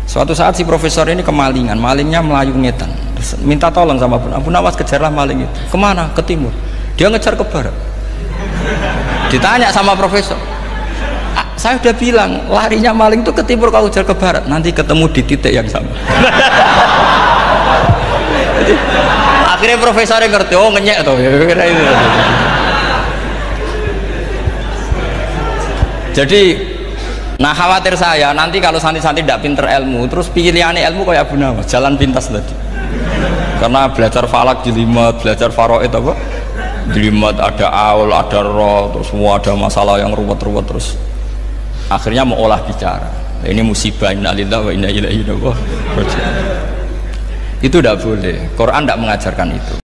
Suatu saat si profesor ini kemalingan, malingnya melayu ngetan. Terus minta tolong sama Abu Nawas, kejarlah maling itu. Kemana? Ke timur. Dia ngejar ke barat. Ditanya sama profesor, saya udah bilang larinya maling itu ke timur, kalau kejar ke barat nanti ketemu di titik yang sama. Jadi, akhirnya profesornya ngerti, oh ngenyek tuh. Jadi, nah khawatir saya nanti kalau santri-santri tidak pinter ilmu, terus pilihannya ilmu kayak Abu Nawas, jalan pintas tadi. Karena belajar falak jelimet, belajar faraid apa? Jelimet, ada aul, ada roh, terus semua ada masalah yang ruwet-ruwet terus. Akhirnya mau olah bicara. Ini musibah, inna lillahi wa inna ilaihi raji'un. Itu tidak boleh. Quran tidak mengajarkan itu.